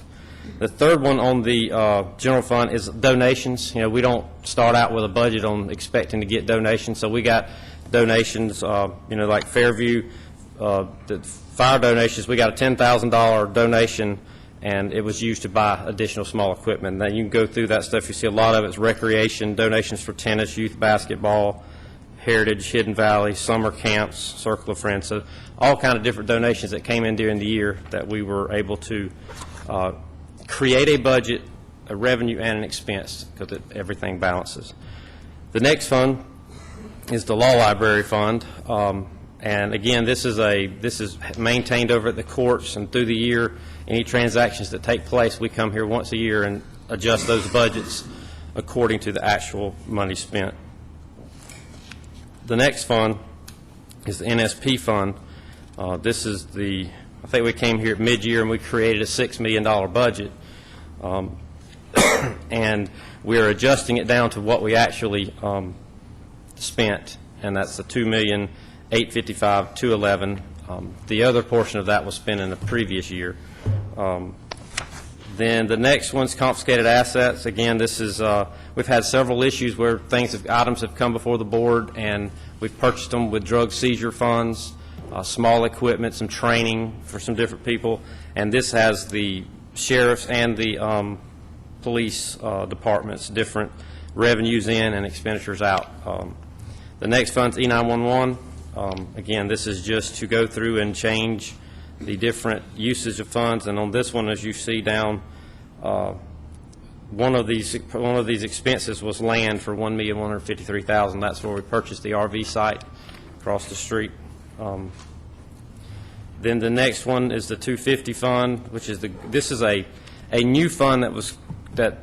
The third one on the general fund is donations. You know, we don't start out with a budget on expecting to get donations, so we got donations, you know, like Fairview, the fire donations. We got a $10,000 donation, and it was used to buy additional small equipment. Now, you can go through that stuff. You see a lot of it's recreation, donations for tennis, youth basketball, Heritage, Hidden Valley, summer camps, Circle of Friends. So all kind of different donations that came in during the year that we were able to create a budget, a revenue, and an expense, because everything balances. The next fund is the Law Library Fund. And again, this is maintained over at the courts, and through the year, any transactions that take place, we come here once a year and adjust those budgets according to the actual money spent. The next fund is the Nsp Fund. This is I think we came here at mid-year and we created a $6 million budget, and we're adjusting it down to what we actually spent, and that's the $2,855,211. The other portion of that was spent in the previous year. Then the next one's confiscated assets. Again, this is we've had several issues where items have come before the board, and we've purchased them with drug seizure funds, small equipment, some training for some different people, and this has the sheriff's and the police departments, different revenues in and expenditures out. The next fund's E911. Again, this is just to go through and change the different usage of funds, and on this one, as you see down, one of these expenses was land for $1,153,000. That's where we purchased the RV site across the street. Then the next one is the 250 fund, which is this is a new fund that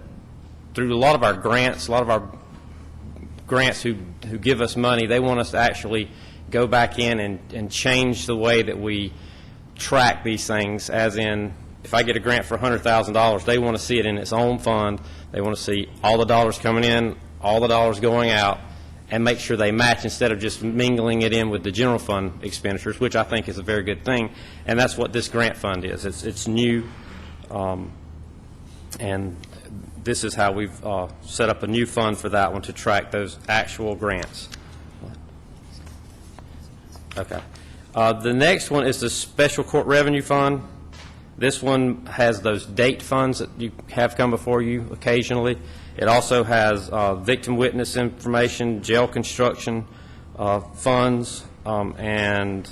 through a lot of our grants who give us money, they want us to actually go back in and change the way that we track these things, as in, if I get a grant for $100,000, they want to see it in its own fund. They want to see all the dollars coming in, all the dollars going out, and make sure they match instead of just mingling it in with the general fund expenditures, which I think is a very good thing. And that's what this grant fund is. It's new, and this is how we've set up a new fund for that one to track those actual grants. Okay. The next one is the Special Court Revenue Fund. This one has those date funds that you have come before you occasionally. It also has victim witness information, jail construction funds, and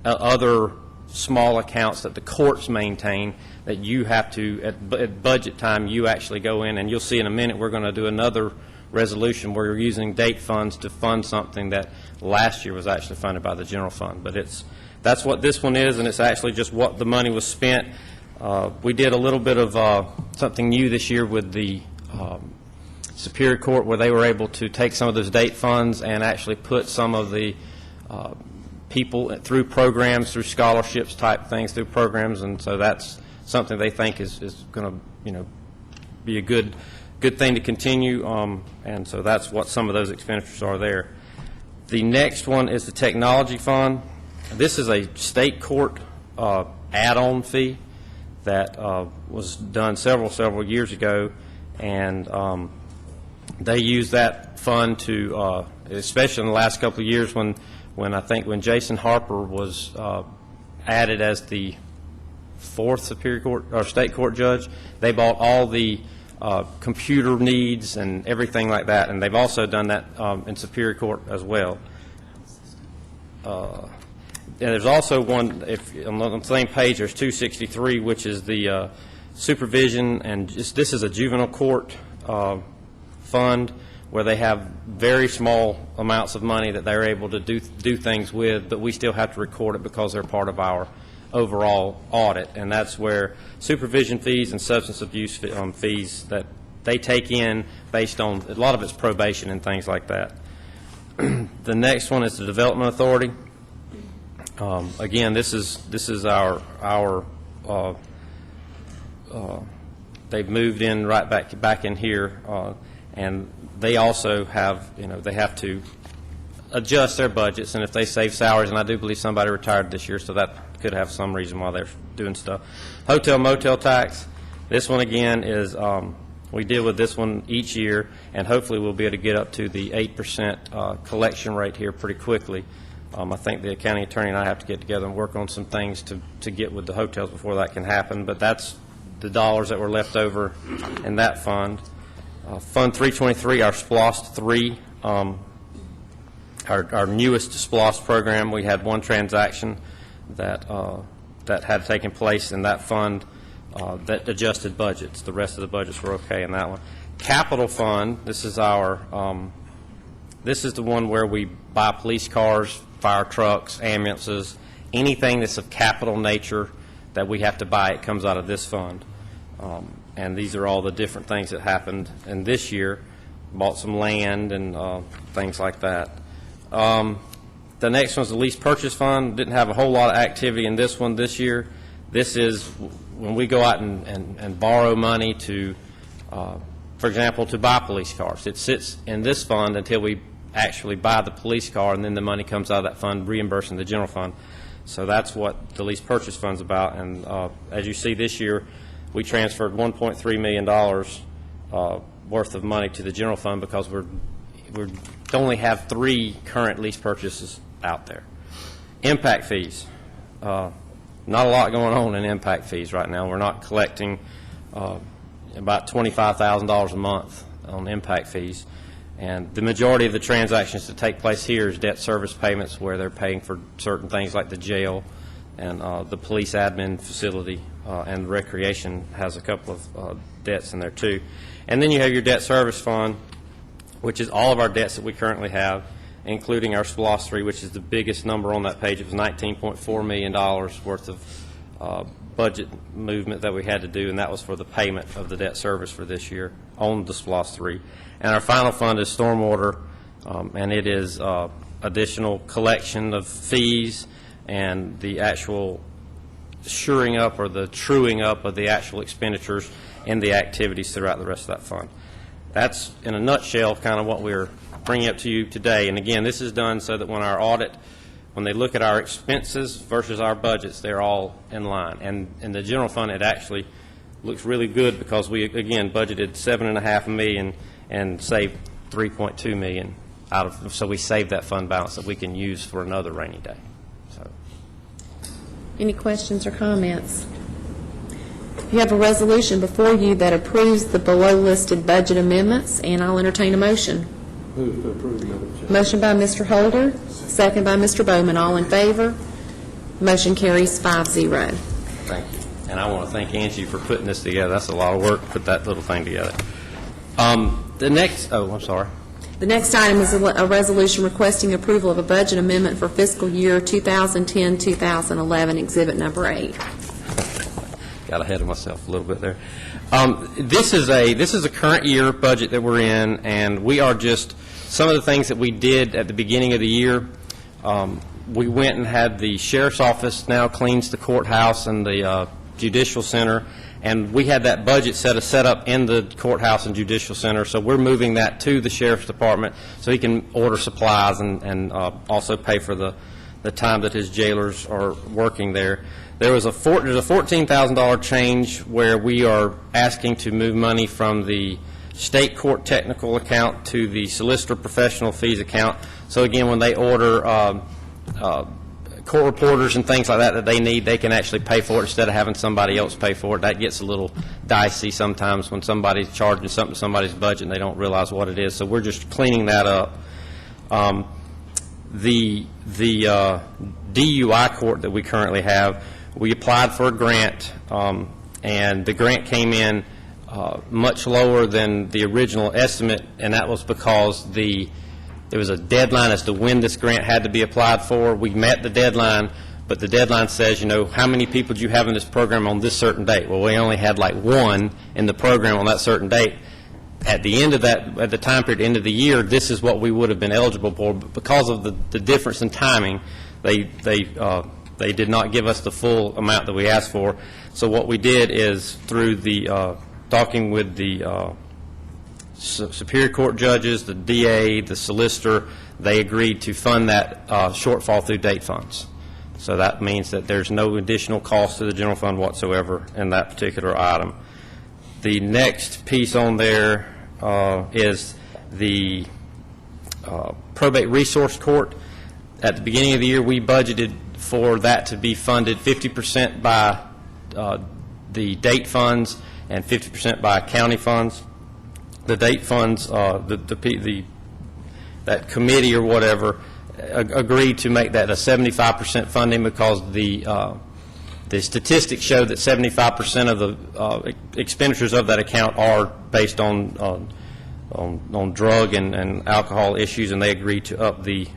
other small accounts that the courts maintain that you have to, at budget time, you actually go in, and you'll see in a minute we're going to do another resolution where you're using date funds to fund something that last year was actually funded by the general fund. But that's what this one is, and it's actually just what the money was spent. We did a little bit of something new this year with the Superior Court, where they were able to take some of those date funds and actually put some of the people through programs, through scholarships type things, through programs, and so that's something they think is going to be a good thing to continue, and so that's what some of those expenditures are there. The next one is the Technology Fund. This is a state court add-on fee that was done several years ago, and they use that fund to, especially in the last couple of years when Jason Harper was added as the 4th Superior Court or state court judge, they bought all the computer needs and everything like that, and they've also done that in Superior Court as well. And there's also one, on the same page, there's 263, which is the supervision, and this is a juvenile court fund where they have very small amounts of money that they're able to do things with, but we still have to record it because they're part of our overall audit, and that's where supervision fees and substance abuse fees that they take in based on, a lot of it's probation and things like that. The next one is the Development Authority. Again, this is our they've moved in right back in here, and they also have, they have to adjust their budgets, and if they save salaries, and I do believe somebody retired this year, so that could have some reason why they're doing stuff. Hotel Motel Tax. This one again is we deal with this one each year, and hopefully we'll be able to get up to the 8% collection rate here pretty quickly. I think the county attorney and I have to get together and work on some things to get with the hotels before that can happen, but that's the dollars that were left over in that fund. Fund 323, our SPLOST 3, our newest SPLOST program, we had one transaction that had taken place in that fund that adjusted budgets. The rest of the budgets were okay in that one. Capital Fund, this is our, this is the one where we buy police cars, fire trucks, ambulances, anything that's of capital nature that we have to buy, it comes out of this fund. And these are all the different things that happened in this year. Bought some land and things like that. The next one's the Lease Purchase Fund. Didn't have a whole lot of activity in this one this year. This is when we go out and borrow money to, for example, to buy police cars. It sits in this fund until we actually buy the police car, and then the money comes out of that fund, reimbursing the general fund. So that's what the Lease Purchase Fund's about. And as you see this year, we transferred $1.3 million worth of money to the general fund because we only have 3 current lease purchases out there. Impact fees. Not a lot going on in impact fees right now. We're not collecting about $25,000 a month on impact fees. And the majority of the transactions that take place here is debt service payments, where they're paying for certain things like the jail and the police admin facility, and recreation has a couple of debts in there too. And then you have your debt service fund, which is all of our debts that we currently have, including our SPLOST 3, which is the biggest number on that page. It was $19.4 million worth of budget movement that we had to do, and that was for the payment of the debt service for this year on the SPLOST 3. And our final fund is stormwater, and it is additional collection of fees and the actual shoring up or the truing up of the actual expenditures and the activities throughout the rest of that fund. That's, in a nutshell, kind of what we're bringing up to you today. And again, this is done so that when our audit, when they look at our expenses versus our budgets, they're all in line. And in the general fund, it actually looks really good because we, again, budgeted $7.5 million and saved $3.2 million out of, so we saved that fund balance that we can use for another rainy day. So, any questions or comments? You have a resolution before you that approves the below-listed budget amendments, and I'll entertain a motion. Move to approve, Madam Chair. Motion by Mr. Holder, second by Mr. Bowman. All in favor? Motion carries 5-0. thank you. And I want to thank Angie for putting this together. That's a lot of work to put that little thing together. The next, I'm sorry. The next item is a resolution requesting approval of a budget amendment for fiscal year 2010-2011, Exhibit Number 8. Got ahead of myself a little bit there. This is a current year budget that we're in, and we are just, some of the things that we did at the beginning of the year, we went and had the sheriff's office now cleans the courthouse and the judicial center, and we had that budget set up in the courthouse and judicial center, so we're moving that to the sheriff's department so he can order supplies and also pay for the time that his jailers are working there. There's a $14,000 change where we are asking to move money from the state court technical account to the solicitor professional fees account. So again, when they order court reporters and things like that they need, they can actually pay for it instead of having somebody else pay for it. That gets a little dicey sometimes when somebody's charging something to somebody's budget and they don't realize what it is. So we're just cleaning that up. The DUI court that we currently have, we applied for a grant, and the grant came in much lower than the original estimate, and that was because there was a deadline as to when this grant had to be applied for. We met the deadline, but the deadline says, how many people do you have in this program on this certain date? Well, we only had like one in the program on that certain date. At the end of that, at the time period, end of the year, this is what we would have been eligible for. But because of the difference in timing, they did not give us the full amount that we asked for. So what we did is, through the talking with the Superior Court judges, the DA, the solicitor, they agreed to fund that shortfall through date funds. So that means that there's no additional cost to the general fund whatsoever in that particular item. The next piece on there is the Probate Resource Court. At the beginning of the year, we budgeted for that to be funded 50% by the date funds and 50% by county funds. The date funds, that committee or whatever, agreed to make that a 75% funding because the statistics show that 75% of the expenditures of that account are based on drug and alcohol issues, and they agreed to up the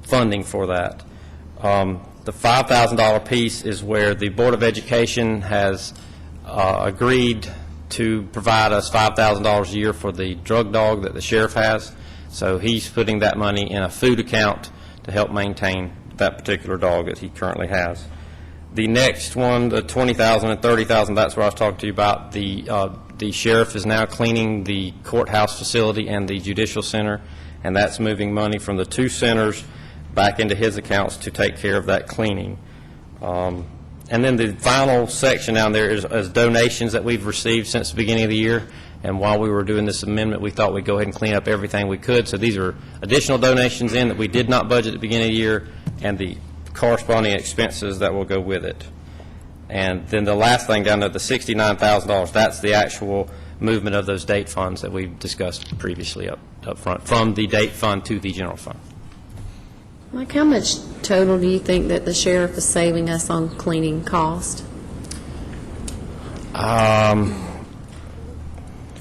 funding for that. The $5,000 piece is where the Board of Education has agreed to provide us $5,000 a year for the drug dog that the sheriff has. So he's putting that money in a food account to help maintain that particular dog that he currently has. The next one, the $20,000 and $30,000, that's where I was talking to you about. The sheriff is now cleaning the courthouse facility and the judicial center, and that's moving money from the two centers back into his accounts to take care of that cleaning. And then the final section down there is donations that we've received since the beginning of the year. And while we were doing this amendment, we thought we'd go ahead and clean up everything we could. So these are additional donations in that we did not budget at the beginning of the year, and the corresponding expenses that will go with it. And then the last thing down there, the $69,000, that's the actual movement of those date funds that we've discussed previously up front, from the date fund to the general fund. Like, how much total do you think that the sheriff is saving us on cleaning cost?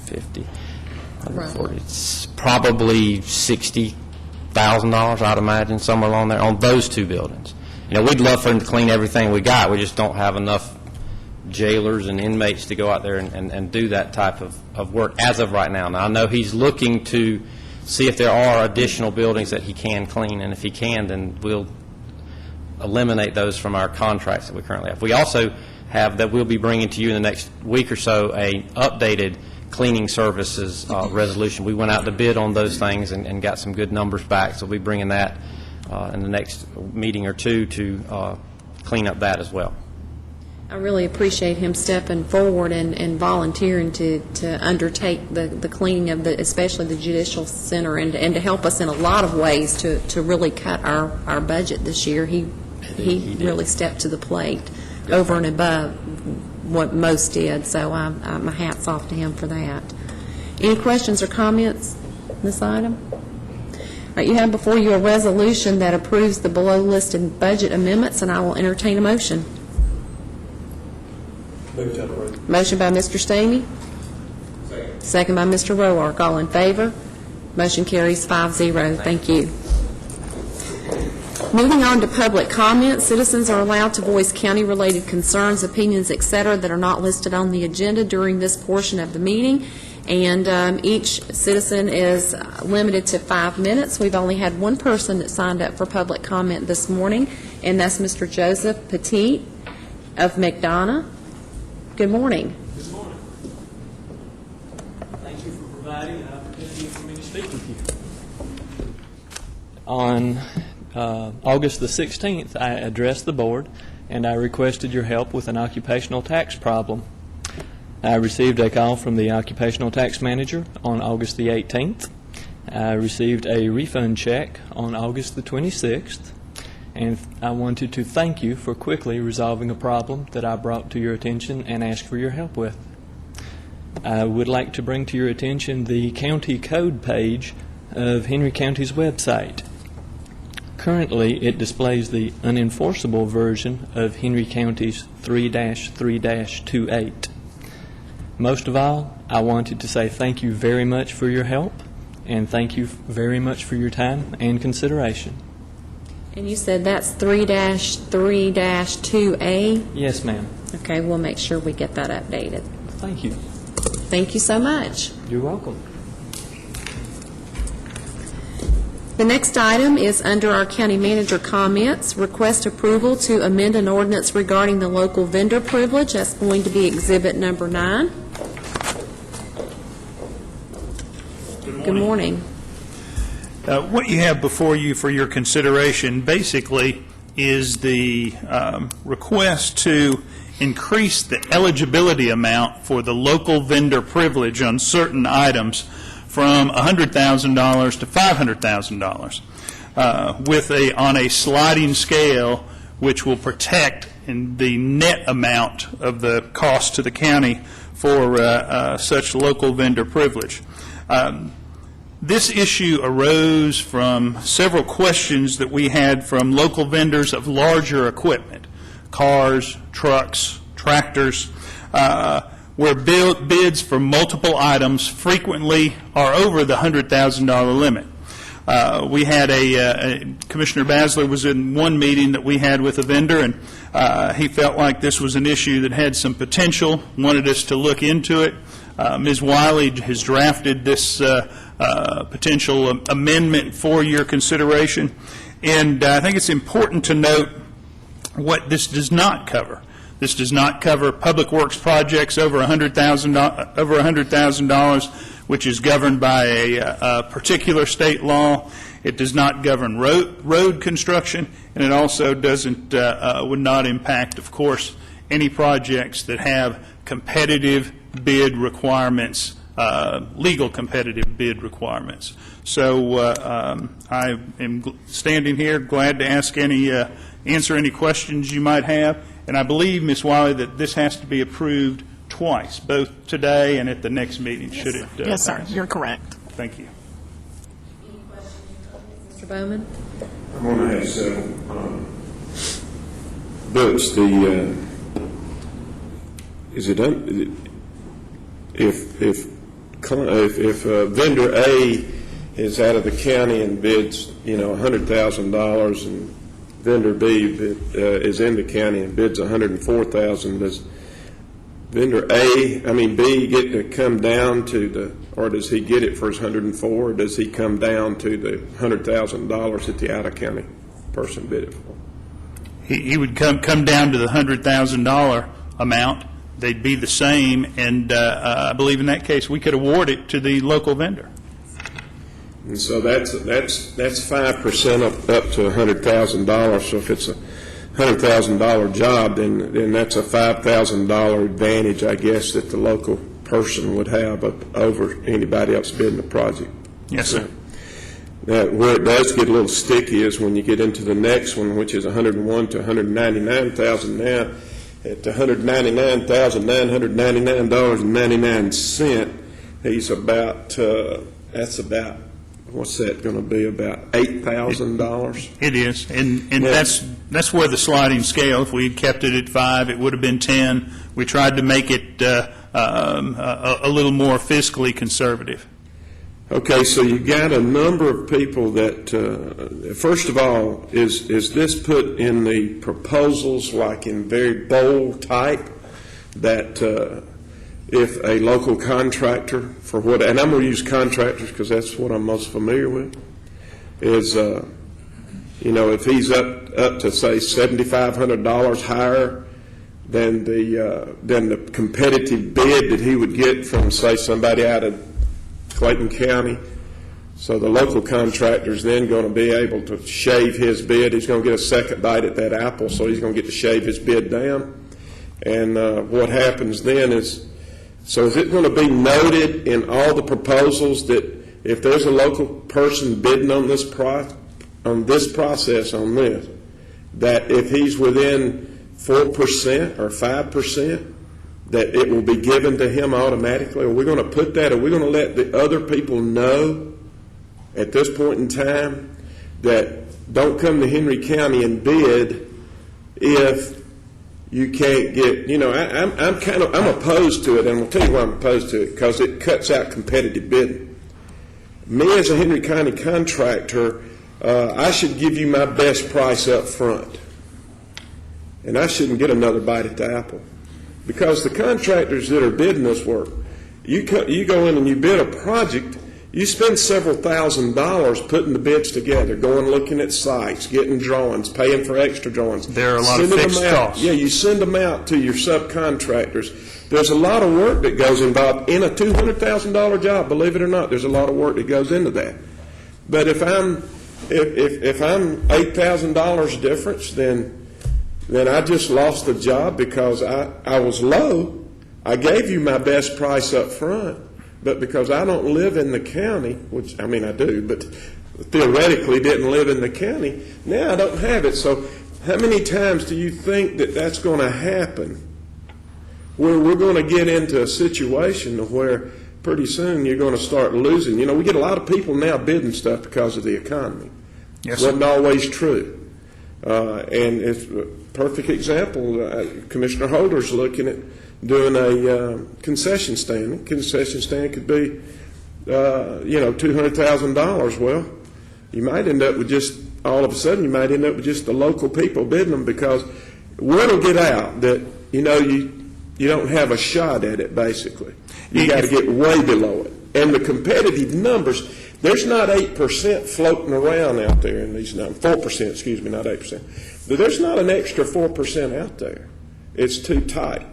50, 140, it's probably $60,000, I'd imagine, somewhere along there, on those two buildings. You know, we'd love for him to clean everything we got. We just don't have enough jailers and inmates to go out there and do that type of work as of right now. Now, I know he's looking to see if there are additional buildings that he can clean, and if he can, then we'll eliminate those from our contracts that we currently have. We also have, that we'll be bringing to you in the next week or so, a updated cleaning services resolution. We went out to bid on those things and got some good numbers back, so we'll be bringing that in the next meeting or two to clean up that as well. I really appreciate him stepping forward and volunteering to undertake the cleaning of especially the Judicial Center, and to help us in a lot of ways to really cut our budget this year. He really stepped to the plate over and above what most did, so my hat's off to him for that. Any questions or comments on this item? All right, you have before you a resolution that approves the below listed budget amendments, and I will entertain a motion. Motion by Mr. Stamey. Second by Mr. Roark. All in favor? Motion carries 5-0. Thank you. Moving on to public comment, citizens are allowed to voice county-related concerns, opinions, etc., that are not listed on the agenda during this portion of the meeting, and each citizen is limited to 5 minutes. We've only had one person that signed up for public comment this morning, and that's Mr. Joseph Petit of McDonough. Good morning. Good morning. Thank you for providing an opportunity for me to speak with you. On August the 16th, I addressed the board and I requested your help with an occupational tax problem. I received a call from the occupational tax manager on August the 18th. I received a refund check on August the 26th. And I wanted to thank you for quickly resolving a problem that I brought to your attention and asked for your help with. I would like to bring to your attention the county code page of Henry County's website. Currently, it displays the unenforceable version of Henry County's 3-3-28. Most of all, I wanted to say thank you very much for your help, and thank you very much for your time and consideration. And you said that's 3-3-2A? Yes, ma'am. Okay, we'll make sure we get that updated. Thank you. Thank you so much. You're welcome. The next item is under our county manager comments, request approval to amend an ordinance regarding the local vendor privilege. That's going to be exhibit number 9. Good morning. What you have before you for your consideration basically is the request to increase the eligibility amount for the local vendor privilege on certain items from $100,000 to $500,000 on a sliding scale, which will protect in the net amount of the cost to the county for such local vendor privilege. This issue arose from several questions that we had from local vendors of larger equipment, cars, trucks, tractors, where bids for multiple items frequently are over the $100,000 limit. We had Commissioner Basler was in one meeting that we had with a vendor, and he felt like this was an issue that had some potential, wanted us to look into it. Ms. Wiley has drafted this potential amendment for your consideration, and I think it's important to note what this does not cover. This does not cover public works projects over $100,000, which is governed by a particular state law. It does not govern road construction, and it also would not impact, of course, any projects that have competitive bid requirements, legal competitive bid requirements. So I am standing here glad to answer any questions you might have. And I believe, Ms. Wiley, that this has to be approved twice, both today and at the next meeting, should it Yes, sir, pass. you're correct. Thank you. Mr. Bowman? I want to ask Butch, is it if vendor A is out of the county and bids $100,000 and vendor B is in the county and bids $104,000, does vendor B get to come down to or does he get it for his 104, or does he come down to the $100,000 that the out-of-county person bid it for? He would come down to the $100,000 amount. They'd be the same, and I believe in that case, we could award it to the local vendor. And so that's 5% up to $100,000. So if it's a $100,000 job, then that's a $5,000 advantage, I guess, that the local person would have over anybody else bidding the project. Yes, sir. Now, where it does get a little sticky is when you get into the next one, which is $101,000 to $199,000 now. At $199,999.99, he's that's about, what's that going to be, about $8,000? It is, and that's where the sliding scale, if we had kept it at 5, it would have been 10. We tried to make it a little more fiscally conservative. Okay, so you got a number of people that, first of all, is this put in the proposals like in very bold type that if a local contractor for what, and I'm going to use contractors because that's what I'm most familiar with, is, if he's up to say $7,500 higher than the competitive bid that he would get from, say, somebody out of Clayton County. So the local contractor is then going to be able to shave his bid. He's going to get a second bite at that apple, so he's going to get to shave his bid down. And what happens then is, so is it going to be noted in all the proposals that if there's a local person bidding on this process, that if he's within 4% or 5%, that it will be given to him automatically? Are we going to put that? Are we going to let the other people know at this point in time that don't come to Henry County and bid if you can't get, I'm opposed to it, and I'll tell you why I'm opposed to it, because it cuts out competitive bidding. Me as a Henry County contractor, I should give you my best price up front, and I shouldn't get another bite at the apple. Because the contractors that are bidding this work, you go in and you bid a project, you spend several $1,000s putting the bids together, going looking at sites, getting drawings, paying for extra drawings. There are a lot of fixed costs. Yeah, you send them out to your subcontractors. There's a lot of work that goes involved in a $200,000 job. Believe it or not, there's a lot of work that goes into that. But if I'm $8,000 difference, then I just lost the job because I was low. I gave you my best price up front, but because I don't live in the county, which, I do, but theoretically didn't live in the county, now I don't have it. So how many times do you think that that's going to happen where we're going to get into a situation where pretty soon you're going to start losing? We get a lot of people now bidding stuff because of the economy. Yes, wasn't always true. And it's a perfect example. Commissioner Holder's looking at doing a concession stand. A concession stand could be, $200,000. Well, you might end up with all of a sudden, you might end up with just the local people bidding them, because word will get out that, you don't have a shot at it, basically. You got to get way below it. And the competitive numbers, there's not 8% floating around out there in these numbers. 4%, excuse me, not 8%. But there's not an extra 4% out there. It's too tight.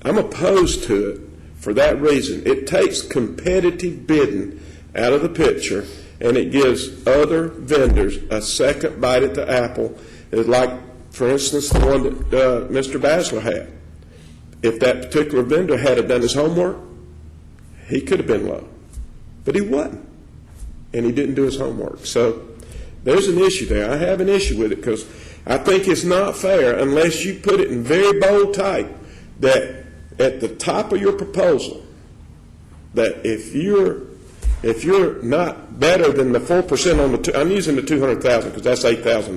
I'm opposed to it for that reason. It takes competitive bidding out of the picture, and it gives other vendors a second bite at the apple. It's like, for instance, the one that Mr. Basler had. If that particular vendor had done his homework, he could have been low. But he wasn't. And he didn't do his homework. So there's an issue there. I have an issue with it because I think it's not fair unless you put it in very bold type that at the top of your proposal that if you're not better than the 4% on the, I'm using the 200,000 because that's $8,000.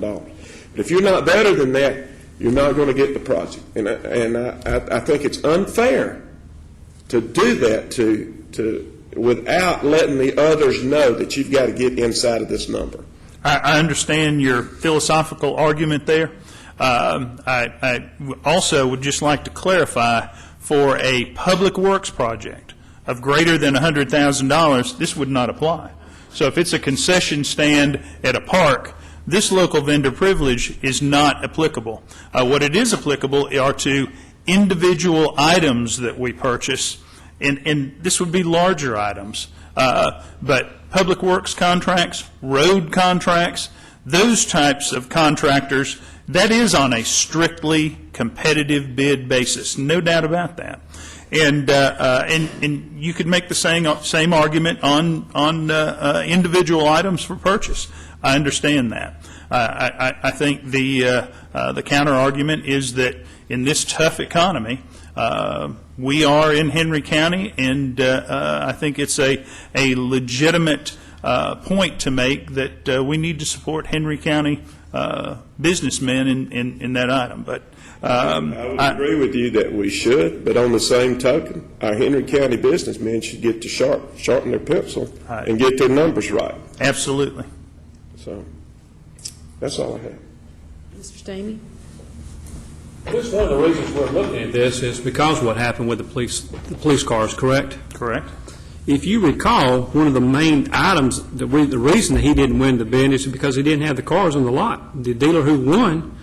But if you're not better than that, you're not going to get the project. And I think it's unfair to do that to without letting the others know that you've got to get inside of this number. I understand your philosophical argument there. I also would just like to clarify, for a public works project of greater than $100,000, this would not apply. So if it's a concession stand at a park, this local vendor privilege is not applicable. What it is applicable are to individual items that we purchase, and this would be larger items. But public works contracts, road contracts, those types of contractors, that is on a strictly competitive bid basis, no doubt about that. And you could make the same argument on individual items for purchase. I understand that. I think the counter argument is that in this tough economy, we are in Henry County, and I think it's a legitimate point to make that we need to support Henry County businessmen in that item. But I would agree with you that we should, but on the same token, our Henry County businessmen should get to sharpen their pencil and get their numbers right. Absolutely. So that's all I have. Mr. Stamey? Just one of the reasons we're looking at this is because of what happened with the police cars, correct? Correct. If you recall, one of the main items, the reason that he didn't win the bid is because he didn't have the cars on the lot. The dealer who won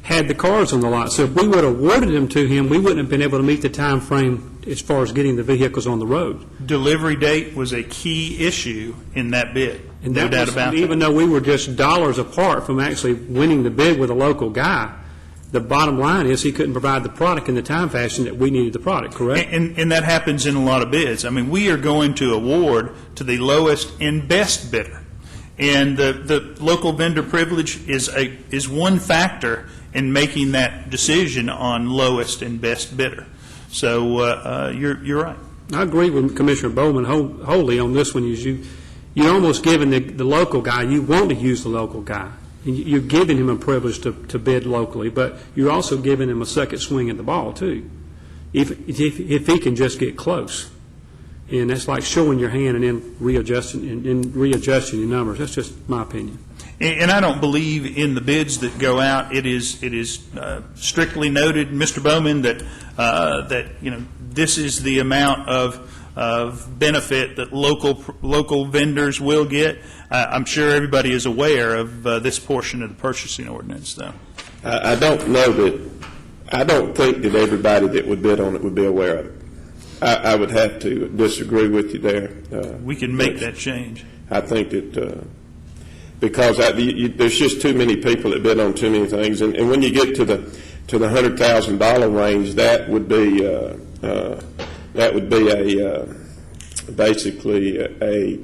had the cars on the lot. So if we would have awarded them to him, we wouldn't have been able to meet the time frame as far as getting the vehicles on the road. Delivery date was a key issue in that bid. And no doubt about that. Even though we were just dollars apart from actually winning the bid with a local guy, the bottom line is he couldn't provide the product in the time fashion that we needed the product, correct? And that happens in a lot of bids. I mean, we are going to award to the lowest and best bidder. And the local vendor privilege is one factor in making that decision on lowest and best bidder. So you're right. I agree with Commissioner Bowman wholly on this one. You're almost giving the local guy, you want to use the local guy. You're giving him a privilege to bid locally, but you're also giving him a second swing at the ball, too, if he can just get close. And that's like showing your hand and then readjusting your numbers. That's just my opinion. And I don't believe in the bids that go out. It is strictly noted, Mr. Bowman, that this is the amount of benefit that local vendors will get. I'm sure everybody is aware of this portion of the purchasing ordinance, though. I don't think that everybody that would bid on it would be aware of it. I would have to disagree with you there. We can make that change. I think that because there's just too many people that bid on too many things, and when you get to the $100,000 range, that would be basically a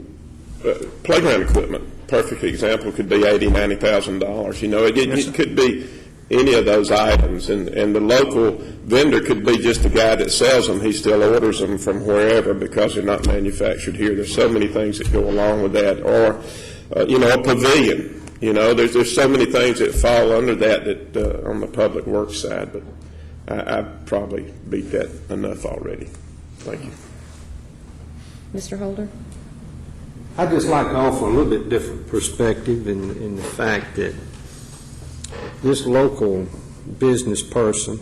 playground equipment. Perfect example could be $80,000, $90,000. It could be any of those items, and the local vendor could be just the guy that sells them. He still orders them from wherever because they're not manufactured here. There's so many things that go along with that, or a pavilion. There's so many things that fall under that on the public works side. But I probably beat that enough already. Thank you. Mr. Holder? I'd just like to offer a little bit different perspective in the fact that this local business person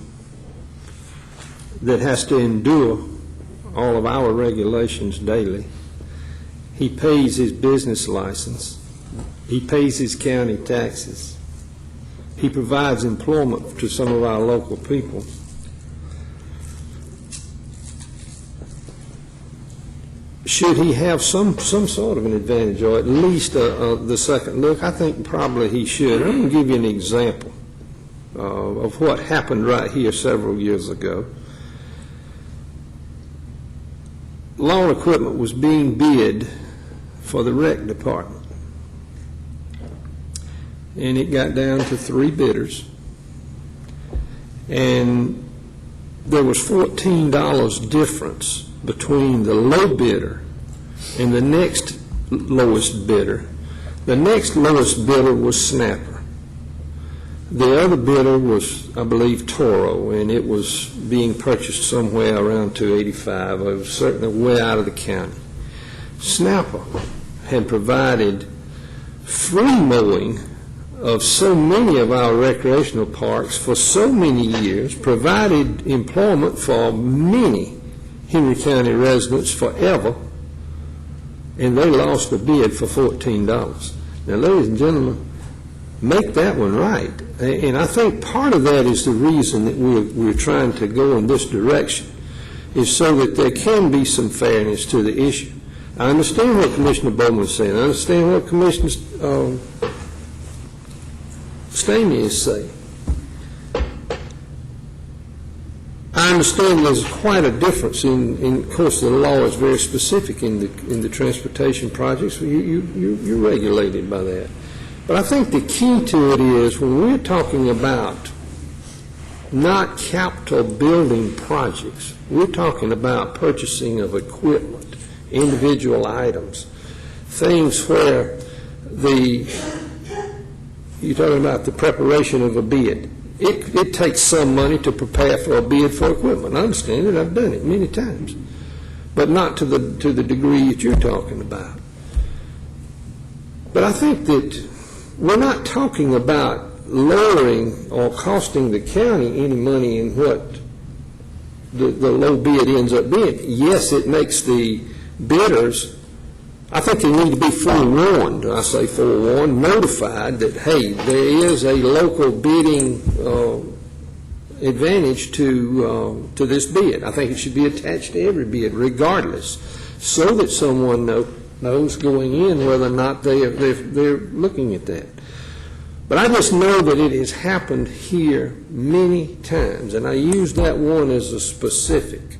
that has to endure all of our regulations daily, he pays his business license, he pays his county taxes, he provides employment to some of our local people. Should he have some sort of an advantage, or at least the second look? I think probably he should. I'm going to give you an example of what happened right here several years ago. Lawn equipment was being bid for the rec department, and it got down to 3 bidders, and there was $14 difference between the low bidder and the next lowest bidder. The next lowest bidder was Snapper. The other bidder was, I believe, Toro, and it was being purchased somewhere around $285. It was certainly way out of the county. Snapper had provided free mowing of so many of our recreational parks for so many years, provided employment for many Henry County residents forever, and they lost a bid for $14. Now, ladies and gentlemen, make that one right. And I think part of that is the reason that we're trying to go in this direction, is so that there can be some fairness to the issue. I understand what Commissioner Bowman is saying. I understand what Commissioner Stamey is saying. I understand there's quite a difference of course, the law is very specific in the transportation projects. You're regulated by that. But I think the key to it is when we're talking about not capital building projects, we're talking about purchasing of equipment, individual items, things where you're talking about the preparation of a bid. It takes some money to prepare for a bid for equipment. I understand it. I've done it many times, but not to the degree that you're talking about. But I think that we're not talking about lowering or costing the county any money in what the low bid ends up being. Yes, it makes the bidders, I think they need to be forewarned, I say forewarned, notified that, hey, there is a local bidding advantage to this bid. I think it should be attached to every bid, regardless, so that someone knows going in whether or not they're looking at that. But I just know that it has happened here many times, and I use that one as a specific.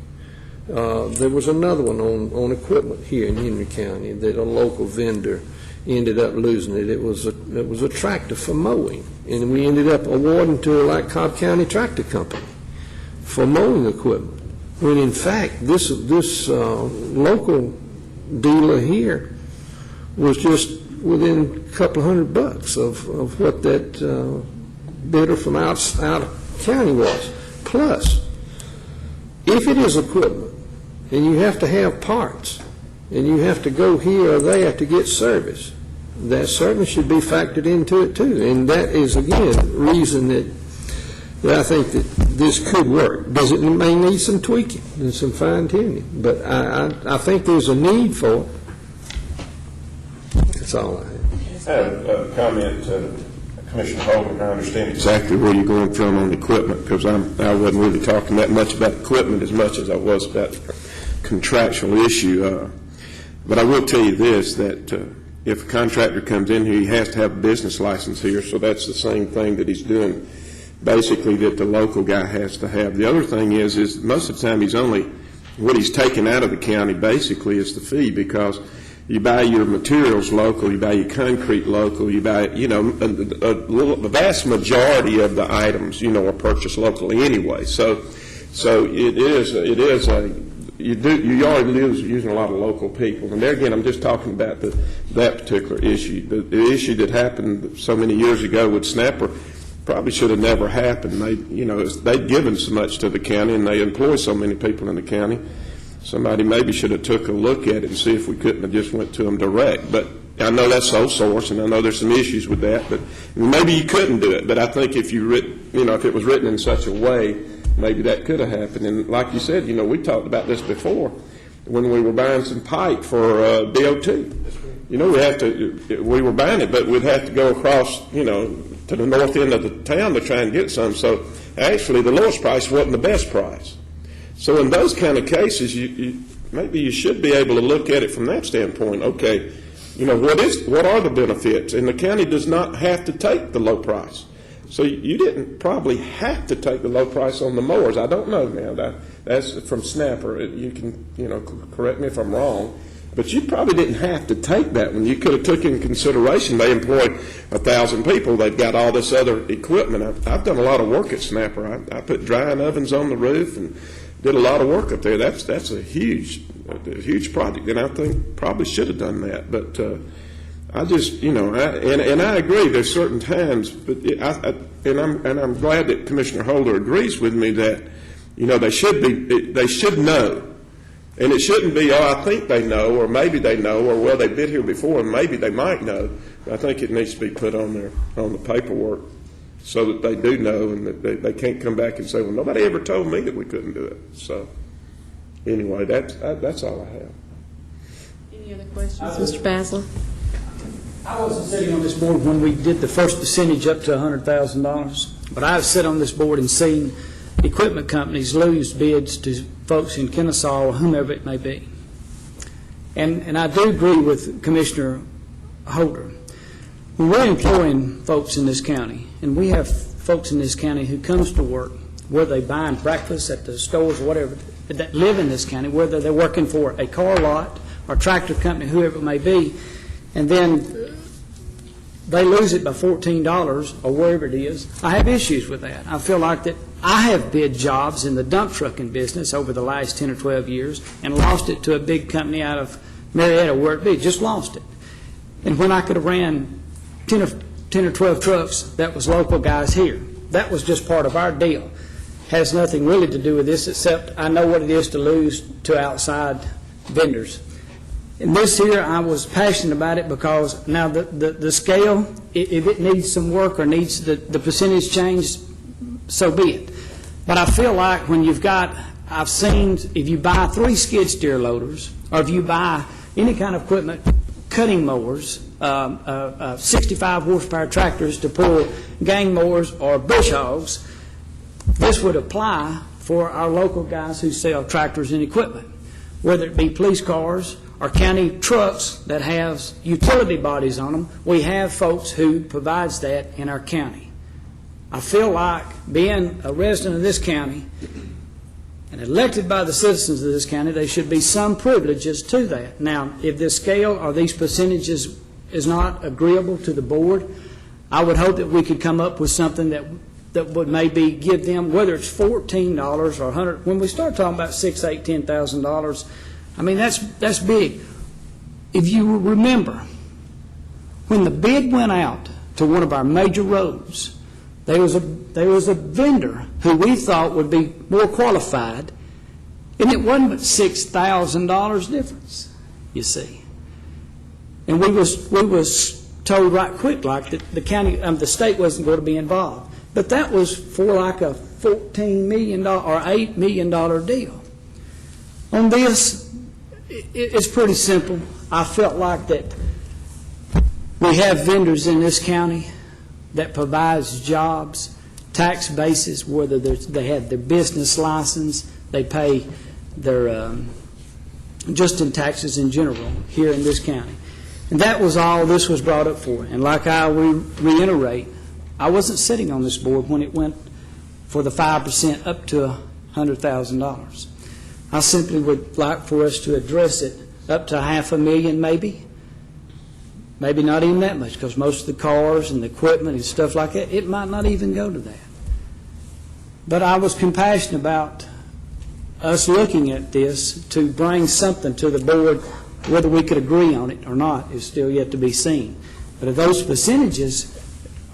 There was another one on equipment here in Henry County that a local vendor ended up losing it. It was a tractor for mowing, and we ended up awarding to like Cobb County Tractor Company for mowing equipment, when in fact this local dealer here was just within a couple of $100 of what that bidder from out of county was. Plus, if it is equipment and you have to have parts and you have to go here or there to get service, that certainly should be factored into it too. And that is, again, reason that I think that this could work. It may need some tweaking and some fine-tuning, but I think there's a need for it. That's all I have. I have a comment, Commissioner Holden. I understand exactly where you're going from on equipment, because I wasn't really talking that much about equipment as much as I was about contractual issue. But I will tell you this, that if a contractor comes in here, he has to have a business license here, so that's the same thing that he's doing, basically, that the local guy has to have. The other thing is most of the time what he's taking out of the county basically is the fee, because you buy your materials local, you buy your concrete local, you buy, the vast majority of the items, are purchased locally anyway. So you already using a lot of local people. And there again, I'm just talking about that particular issue. The issue that happened so many years ago with Snapper probably should have never happened. They'd given so much to the county and they employ so many people in the county. Somebody maybe should have took a look at it and see if we couldn't have just went to them direct. But I know that's sole source, and I know there's some issues with that. But maybe you couldn't do it. But I think if if it was written in such a way, maybe that could have happened. And like you said, we talked about this before when we were buying some pipe for DOT. We were buying it, but we'd have to go across, to the north end of the town to try and get some. So actually, the lowest price wasn't the best price. So in those kind of cases, maybe you should be able to look at it from that standpoint. Okay, what are the benefits? And the county does not have to take the low price. So you didn't probably have to take the low price on the mowers. I don't know now. That's from Snapper. You can, correct me if I'm wrong. But you probably didn't have to take that one. You could have took in consideration they employ 1,000 people. They've got all this other equipment. I've done a lot of work at Snapper. I put drying ovens on the roof and did a lot of work up there. That's a huge project, and I think probably should have done that. But I just, and I agree. There's certain times, but I'm glad that Commissioner Holder agrees with me that they should know. And it shouldn't be, I think they know, or maybe they know, or, well, they've been here before, and maybe they might know. I think it needs to be put on the paperwork so that they do know, and that they can't come back and say, well, nobody ever told me that we couldn't do it. So, anyway, that's all I have. Any other questions? Mr. Basler? I wasn't sitting on this board when we did the first percentage up to $100,000, but I've sat on this board and seen equipment companies lose bids to folks in Kennesaw or whomever it may be. And I do agree with Commissioner Holder. When we're employing folks in this county, and we have folks in this county who comes to work, whether they buying breakfast at the stores or whatever, that live in this county, whether they're working for a car lot or tractor company, whoever it may be, and then they lose it by $14 or wherever it is, I have issues with that. I feel like that I have bid jobs in the dump trucking business over the last 10 or 12 years and lost it to a big company out of Marietta, where it be, just lost it. And when I could have ran 10 or 12 trucks, that was local guys here. That was just part of our deal. Has nothing really to do with this, except I know what it is to lose to outside vendors. And this here, I was passionate about it because now the scale, if it needs some work or needs the percentage changed, so be it. But I feel like when I've seen, if you buy 3 skid steer loaders, or if you buy any kind of equipment, cutting mowers, 65 horsepower tractors to pull gang mowers or bush hogs, this would apply for our local guys who sell tractors and equipment, whether it be police cars or county trucks that have utility bodies on them. We have folks who provides that in our county. I feel like being a resident of this county and elected by the citizens of this county, there should be some privileges to that. Now, if this scale or these percentages is not agreeable to the board, I would hope that we could come up with something that would maybe give them, whether it's $14 or $100. When we start talking about $6,000, $8,000, $10,000, I mean, that's big. If you remember, when the bid went out to one of our major roads, there was a vendor who we thought would be more qualified, and it wasn't but $6,000 difference, you see. And we was told right quick, like that the state wasn't going to be involved. But that was for like a $14 million or $8 million deal. On this, it's pretty simple. I felt like that we have vendors in this county that provides jobs, tax bases, whether they have their business license, they pay their just in taxes in general here in this county. And that was all this was brought up for. And like I reiterate, I wasn't sitting on this board when it went for the 5% up to $100,000. I simply would like for us to address it up to $500,000 maybe not even that much, because most of the cars and the equipment and stuff like that, it might not even go to that. But I was compassionate about us looking at this to bring something to the board. Whether we could agree on it or not is still yet to be seen. But if those percentages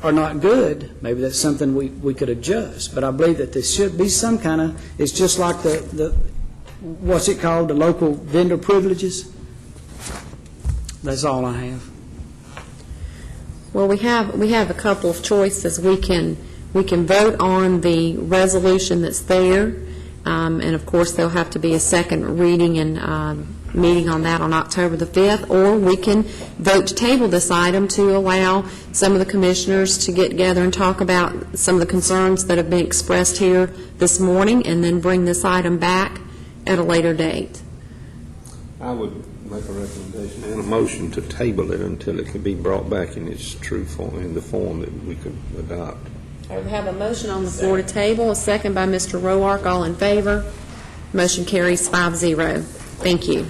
are not good, maybe that's something we could adjust. But I believe that there should be some kind of, it's just like the what's it called, the local vendor privileges. That's all I have. Well, we have a couple of choices. We can vote on the resolution that's there, and of course there'll have to be a second reading and meeting on that on October the 5th, or we can vote to table this item to allow some of the commissioners to get together and talk about some of the concerns that have been expressed here this morning, and then bring this item back at a later date. I would make a recommendation and a motion to table it until it can be brought back in its true form, in the form that we could adopt. We have a motion on the floor to table, a second by Mr. Roark. All in favor? Motion carries 5-0. Thank you.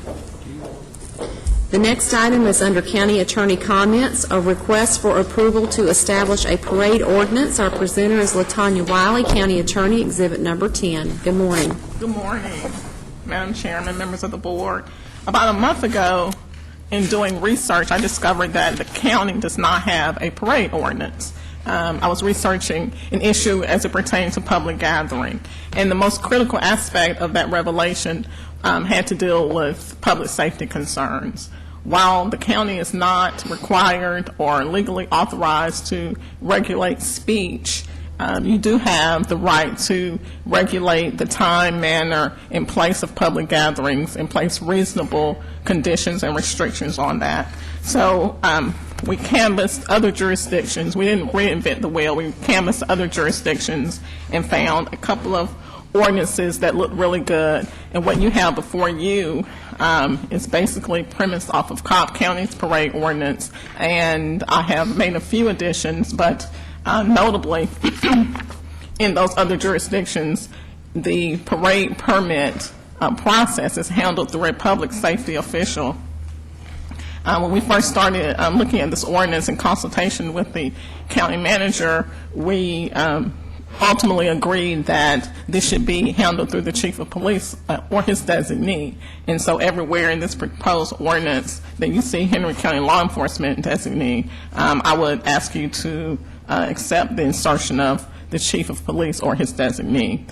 The next item is under County Attorney comments, a request for approval to establish a parade ordinance. Our presenter is LaTanya Wiley, County Attorney, Exhibit Number 10. Good morning. Good morning, Madam Chairman, members of the board. About a month ago, in doing research, I discovered that the county does not have a parade ordinance. I was researching an issue as it pertains to public gathering, and the most critical aspect of that revelation had to deal with public safety concerns. While the county is not required or legally authorized to regulate speech, you do have the right to regulate the time, manner, and place of public gatherings and place reasonable conditions and restrictions on that. So we canvassed other jurisdictions. We didn't reinvent the wheel. We canvassed other jurisdictions and found a couple of ordinances that look really good. And what you have before you is basically premised off of Cobb County's parade ordinance. And I have made a few additions, but notably, in those other jurisdictions, the parade permit process is handled through a public safety official. When we first started looking at this ordinance in consultation with the county manager, we ultimately agreed that this should be handled through the chief of police or his designee. And so everywhere in this proposed ordinance that you see Henry County Law Enforcement designee, I would ask you to accept the insertion of the chief of police or his designee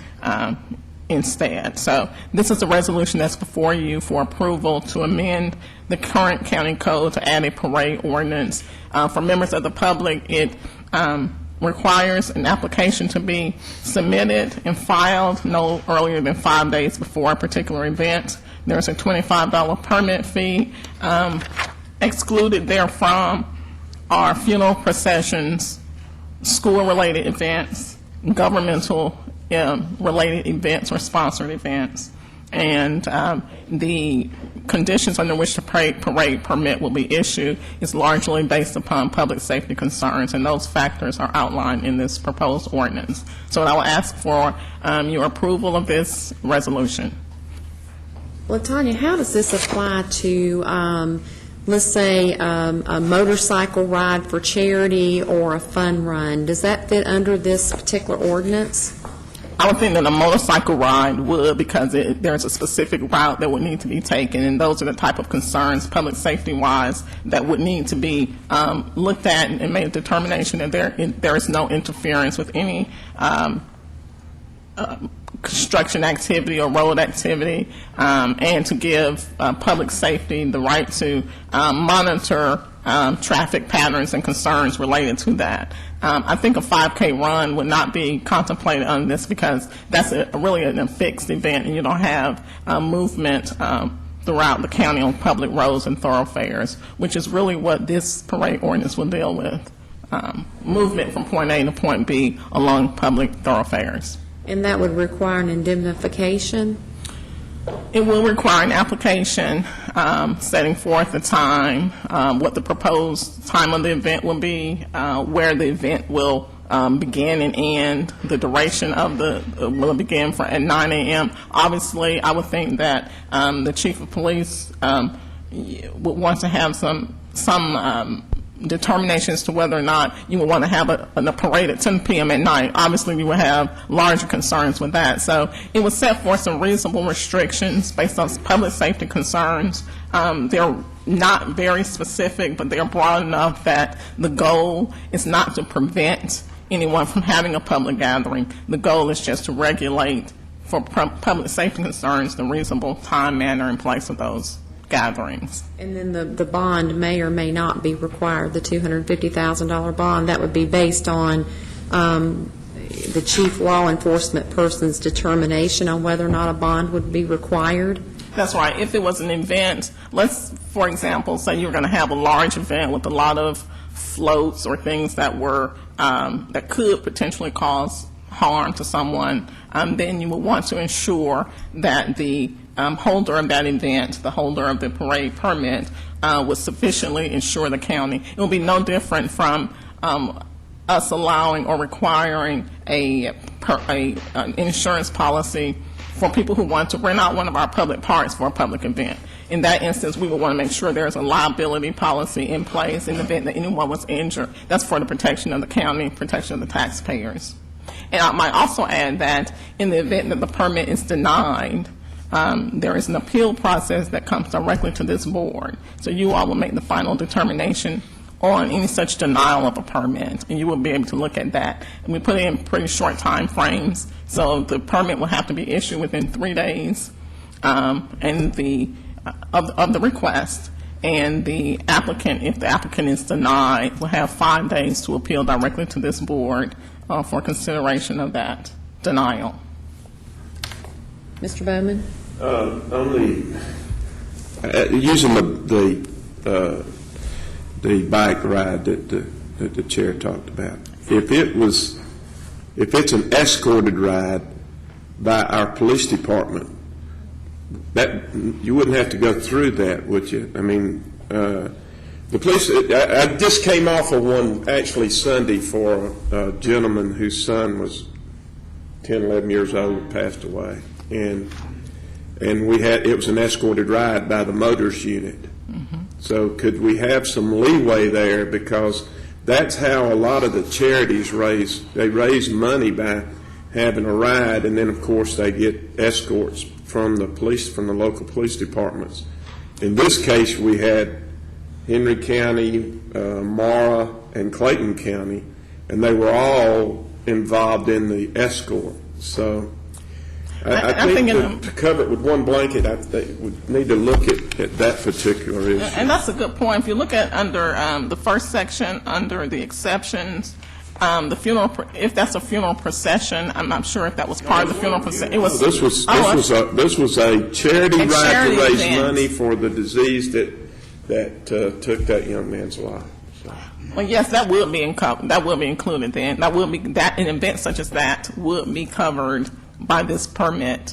instead. So this is a resolution that's before you for approval to amend the current county code to add a parade ordinance. For members of the public, it requires an application to be submitted and filed no earlier than 5 days before a particular event. There's a $25 permit fee. Excluded therefrom are funeral processions, school-related events, governmental related events or sponsored events, and the conditions under which the parade permit will be issued is largely based upon public safety concerns, and those factors are outlined in this proposed ordinance. So I will ask for your approval of this resolution. LaTanya, how does this apply to, let's say, a motorcycle ride for charity or a fun run? Does that fit under this particular ordinance? I would think that a motorcycle ride would, because there's a specific route that would need to be taken, and those are the type of concerns, public safety-wise, that would need to be looked at and made a determination that there is no interference with any construction activity or road activity, and to give public safety the right to monitor traffic patterns and concerns related to that. I think a 5K run would not be contemplated on this because that's really a fixed event, and you don't have movement throughout the county on public roads and thoroughfares, which is really what this parade ordinance will deal with, movement from point A to point B along public thoroughfares. And that would require an indemnification? It will require an application setting forth the time, what the proposed time of the event will be, where the event will begin and end, the duration of will it begin at 9 a.m. Obviously, I would think that the chief of police would want to have some determination as to whether or not you would want to have a parade at 10 p.m. at night. Obviously, you would have larger concerns with that. So it would set forth some reasonable restrictions based on public safety concerns. They're not very specific, but they're broad enough that the goal is not to prevent anyone from having a public gathering. The goal is just to regulate, for public safety concerns, the reasonable time, manner, and place of those gatherings. And then the bond may or may not be required, the $250,000 bond. That would be based on the chief law enforcement person's determination on whether or not a bond would be required. That's right. If it was an event, let's, for example, say you're going to have a large event with a lot of floats or things that were that could potentially cause harm to someone, then you would want to ensure that the holder of that event, the holder of the parade permit, would sufficiently insure the county. It will be no different from us allowing or requiring an insurance policy for people who want to rent out one of our public parks for a public event. in that instance, we would want to make sure there's a liability policy in place in the event that anyone was injured. That's for the protection of the county, protection of the taxpayers. And I might also add that in the event that the permit is denied, there is an appeal process that comes directly to this board. So you all will make the final determination on any such denial of a permit, and you will be able to look at that. And we put in pretty short time frames, so the permit will have to be issued within 3 days and of the request. And the applicant, if the applicant is denied, will have 5 days to appeal directly to this board for consideration of that denial. Mr. Bowman? Using the bike ride that the chair talked about, if it's an escorted ride by our police department, that you wouldn't have to go through that, would you? I mean, the police. I just came off of one actually Sunday for a gentleman whose son was 10, 11 years old, passed away, and it was an escorted ride by the motors unit. So could we have some leeway there, because that's how a lot of the charities raise money, by having a ride, and then of course they get escorts from the local police departments. In this case, we had Henry County, Mara, and Clayton County, and they were all involved in the escort. So I think to cover it with one blanket, I think we need to look at that particular issue. And that's a good point. If you look at under the first section, under the exceptions, the funeral, if that's a funeral procession, I'm not sure if that was part of the funeral procession. It was. This was a charity ride to raise money for the disease that took that young man's life. So. Well, yes, that will be included then. That will be that an event such as that would be covered by this permit.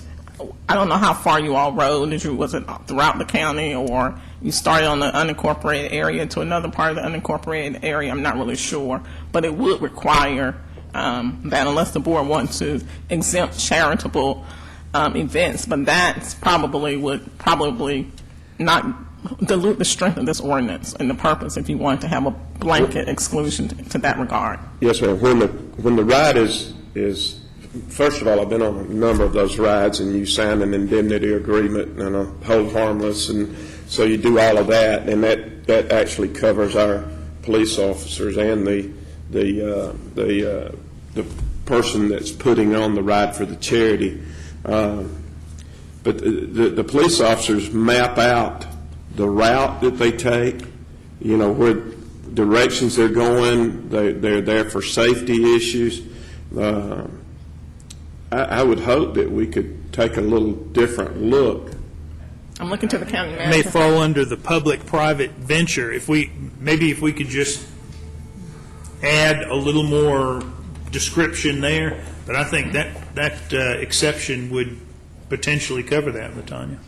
I don't know how far you all rode. Was it throughout the county, or you started on the unincorporated area to another part of the unincorporated area? I'm not really sure, but it would require that, unless the board wants to exempt charitable events. But that would probably not dilute the strength of this ordinance and the purpose, if you want to have a blanket exclusion to that regard. Yes, ma'am. When the ride is first of all, I've been on a number of those rides, and you sign an indemnity agreement and a hold harmless, and so you do all of that, and that actually covers our police officers and the person that's putting on the ride for the charity. But the police officers map out the route that they take, where directions they're going. They're there for safety issues. I would hope that we could take a little different look. I'm looking to the county manager. May fall under the public-private venture. If we could just add a little more description there, but I think that exception would potentially cover that, LaTanya.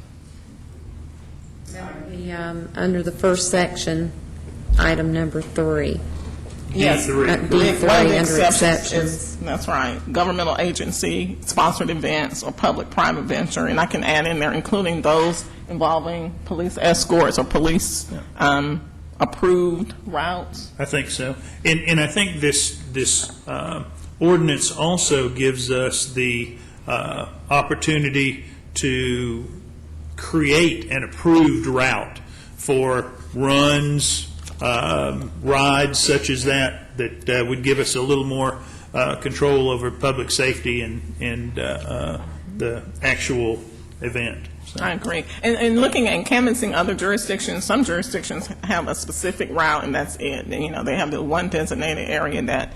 That would be under the first section, item number 3. Yes, D3 under exceptions. That's right. Governmental agency, sponsored events, or public-private venture. And I can add in there, including those involving police escorts or police approved routes. I think so. And I think this ordinance also gives us the opportunity to create an approved route for runs, rides such as that would give us a little more control over public safety and the actual event. So. I agree. And looking and canvassing other jurisdictions, some jurisdictions have a specific route, and that's it. And, they have the one designated area that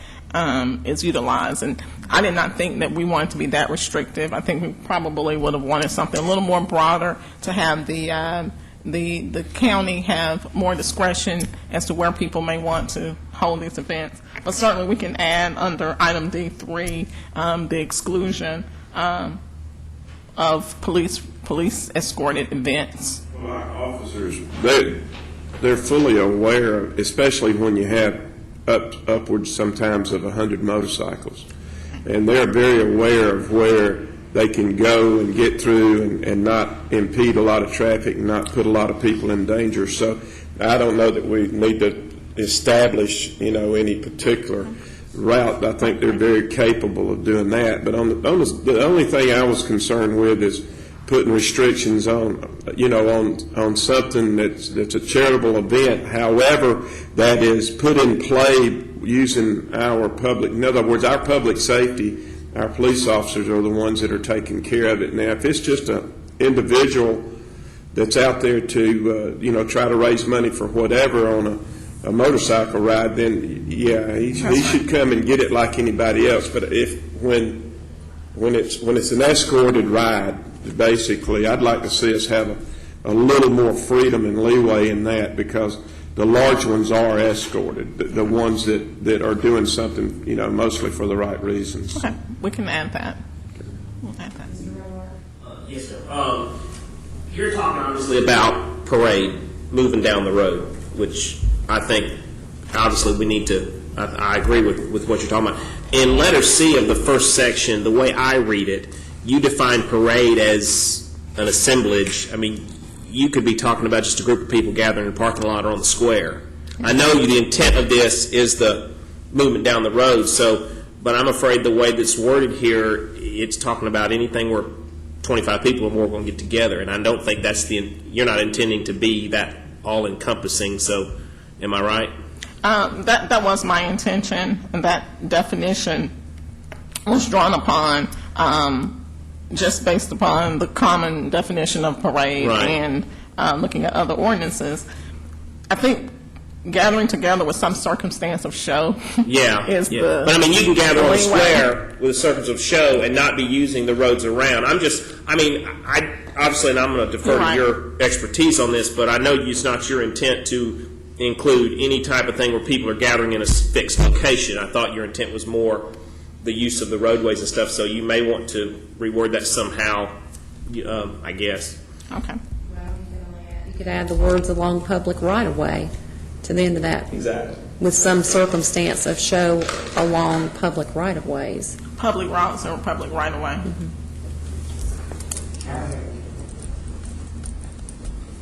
is utilized. And I did not think that we wanted to be that restrictive. I think we probably would have wanted something a little more broader to have the county have more discretion as to where people may want to hold these events. But certainly we can add under item D3 the exclusion of police escorted events. Well, our officers, they're fully aware, especially when you have upwards sometimes of 100 motorcycles, and they're very aware of where they can go and get through and not impede a lot of traffic and not put a lot of people in danger. So I don't know that we need to establish, any particular route. I think they're very capable of doing that. But the only thing I was concerned with is putting restrictions on, on something that's a charitable event. However, that is put in play using our public, in other words, our public safety, our police officers are the ones that are taking care of it. Now, if it's just an individual that's out there to, try to raise money for whatever on a motorcycle ride, then, yeah, he should come and get it like anybody else. But when it's an escorted ride, basically, I'd like to see us have a little more freedom and leeway in that, because the large ones are escorted, the ones that are doing something, mostly for the right reasons. Okay, we can add that. We'll add that. Yes, sir. You're talking obviously about parade moving down the road, which I think obviously we need to, I agree with what you're talking about. In letter C of the first section, the way I read it, you define parade as an assemblage. I mean, you could be talking about just a group of people gathering in a parking lot or on the square. I know the intent of this is the movement down the road, but I'm afraid the way that's worded here, it's talking about anything where 25 people or more are going to get together, and I don't think you're not intending to be that all-encompassing, so am I right? That was my intention, and that definition was drawn upon just based upon the common definition of parade, right, and looking at other ordinances. I think gathering together with some circumstance of show is the... But, I mean, you can gather on the square with a circumstance of show and not be using the roads around. Obviously, and I'm going to defer to your expertise on this, but I know it's not your intent to include any type of thing where people are gathering in a fixed location. I thought your intent was more the use of the roadways and stuff, so you may want to reword that somehow, I guess. Okay. You could add the words along public right-of-way to the end of that. Exactly. With some circumstance of show along public right-of-ways. Public routes or public right-of-way. Mm-hmm.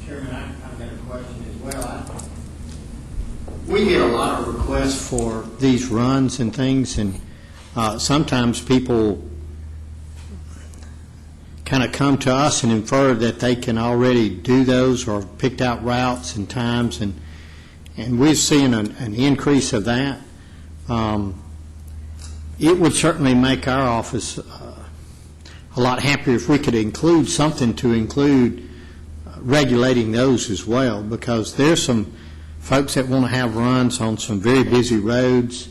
Chairman, I've got a question as well. We get a lot of requests for these runs and things, and sometimes people kind of come to us and infer that they can already do those or picked out routes and times, and we've seen an increase of that. It would certainly make our office a lot happier if we could include something to include regulating those as well, because there's some folks that want to have runs on some very busy roads,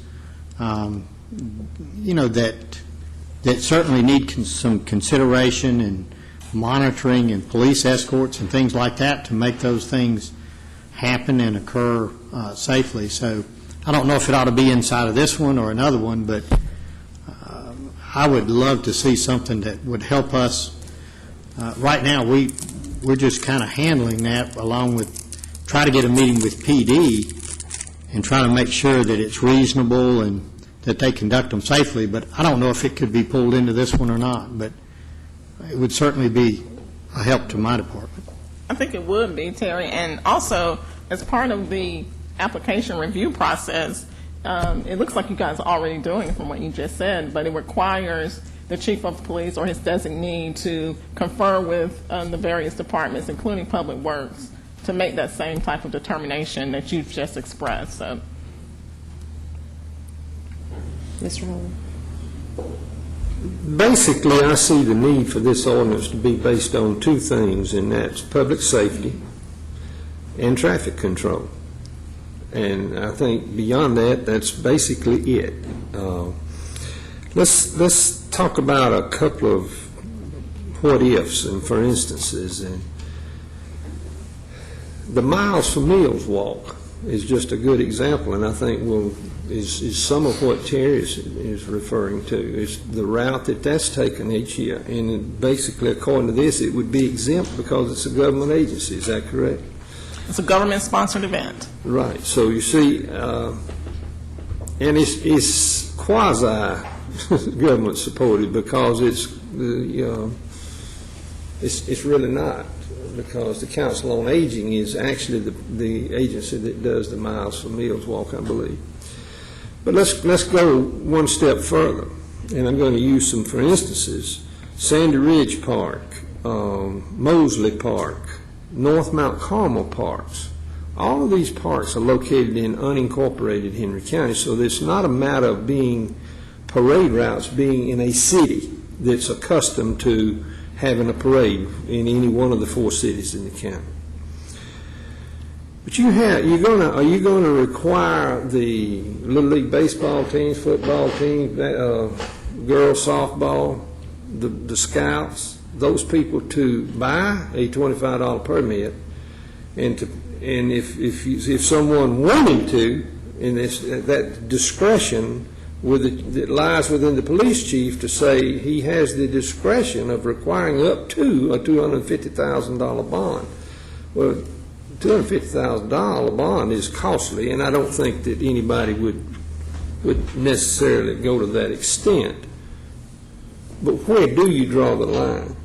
that certainly need some consideration and monitoring and police escorts and things like that to make those things happen and occur safely. So I don't know if it ought to be inside of this one or another one, but I would love to see something that would help us. Right now, we're just kind of handling that along with try to get a meeting with PD and try to make sure that it's reasonable and that they conduct them safely, but I don't know if it could be pulled into this one or not, but it would certainly be a help to my department. I think it would be, Terry, and also as part of the application review process, it looks like you guys are already doing it from what you just said, but it requires the chief of police or his designee to confer with the various departments, including Public Works, to make that same type of determination that you've just expressed. So. Mr. Holman. Basically, I see the need for this ordinance to be based on two things, and that's public safety and traffic control. And I think beyond that, that's basically it. Let's talk about a couple of what-ifs and for instances. And the Miles for Meals walk is just a good example, and I think is some of what Terry is referring to, is the route that's taken each year. And basically, according to this, it would be exempt because it's a government agency. Is that correct? It's a government-sponsored event. Right. So you see, and it's quasi government supported because it's It's really not, because the Council on Aging is actually the agency that does the Miles for Meals walk, I believe. But let's go one step further, and I'm going to use some for instances. Sandy Ridge Park, Mosley Park, North Mount Carmel Parks. All of these parks are located in unincorporated Henry County, so it's not a matter of being parade routes being in a city that's accustomed to having a parade in any one of the 4 cities in the county. But are you going to require the Little League baseball teams, football teams, girls softball, the scouts, those people to buy a $25 permit, and if someone wanted to, and that discretion that lies within the police chief to say he has the discretion of requiring up to a $250,000 bond. Well, $250,000 bond is costly, and I don't think that anybody would necessarily go to that extent. But where do you draw the line?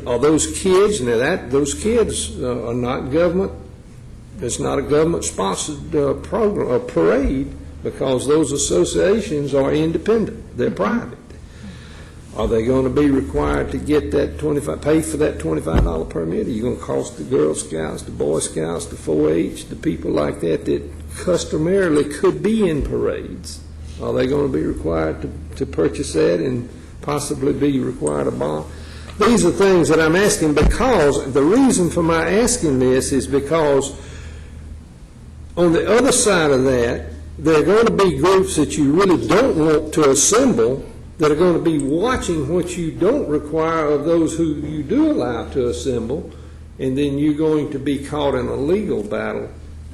Are those kids, those kids are not government, it's not a government-sponsored program or parade, because those associations are independent, they're private. Are they going to be required to get that pay for that $25 permit? Are you going to cost the Girl Scouts, the Boy Scouts, the 4-H, the people like that customarily could be in parades? Are they going to be required to purchase that and possibly be required a bond? These are things that I'm asking, because the reason for my asking this is because on the other side of that, there are going to be groups that you really don't want to assemble that are going to be watching what you don't require of those who you do allow to assemble, and then you're going to be caught in a legal battle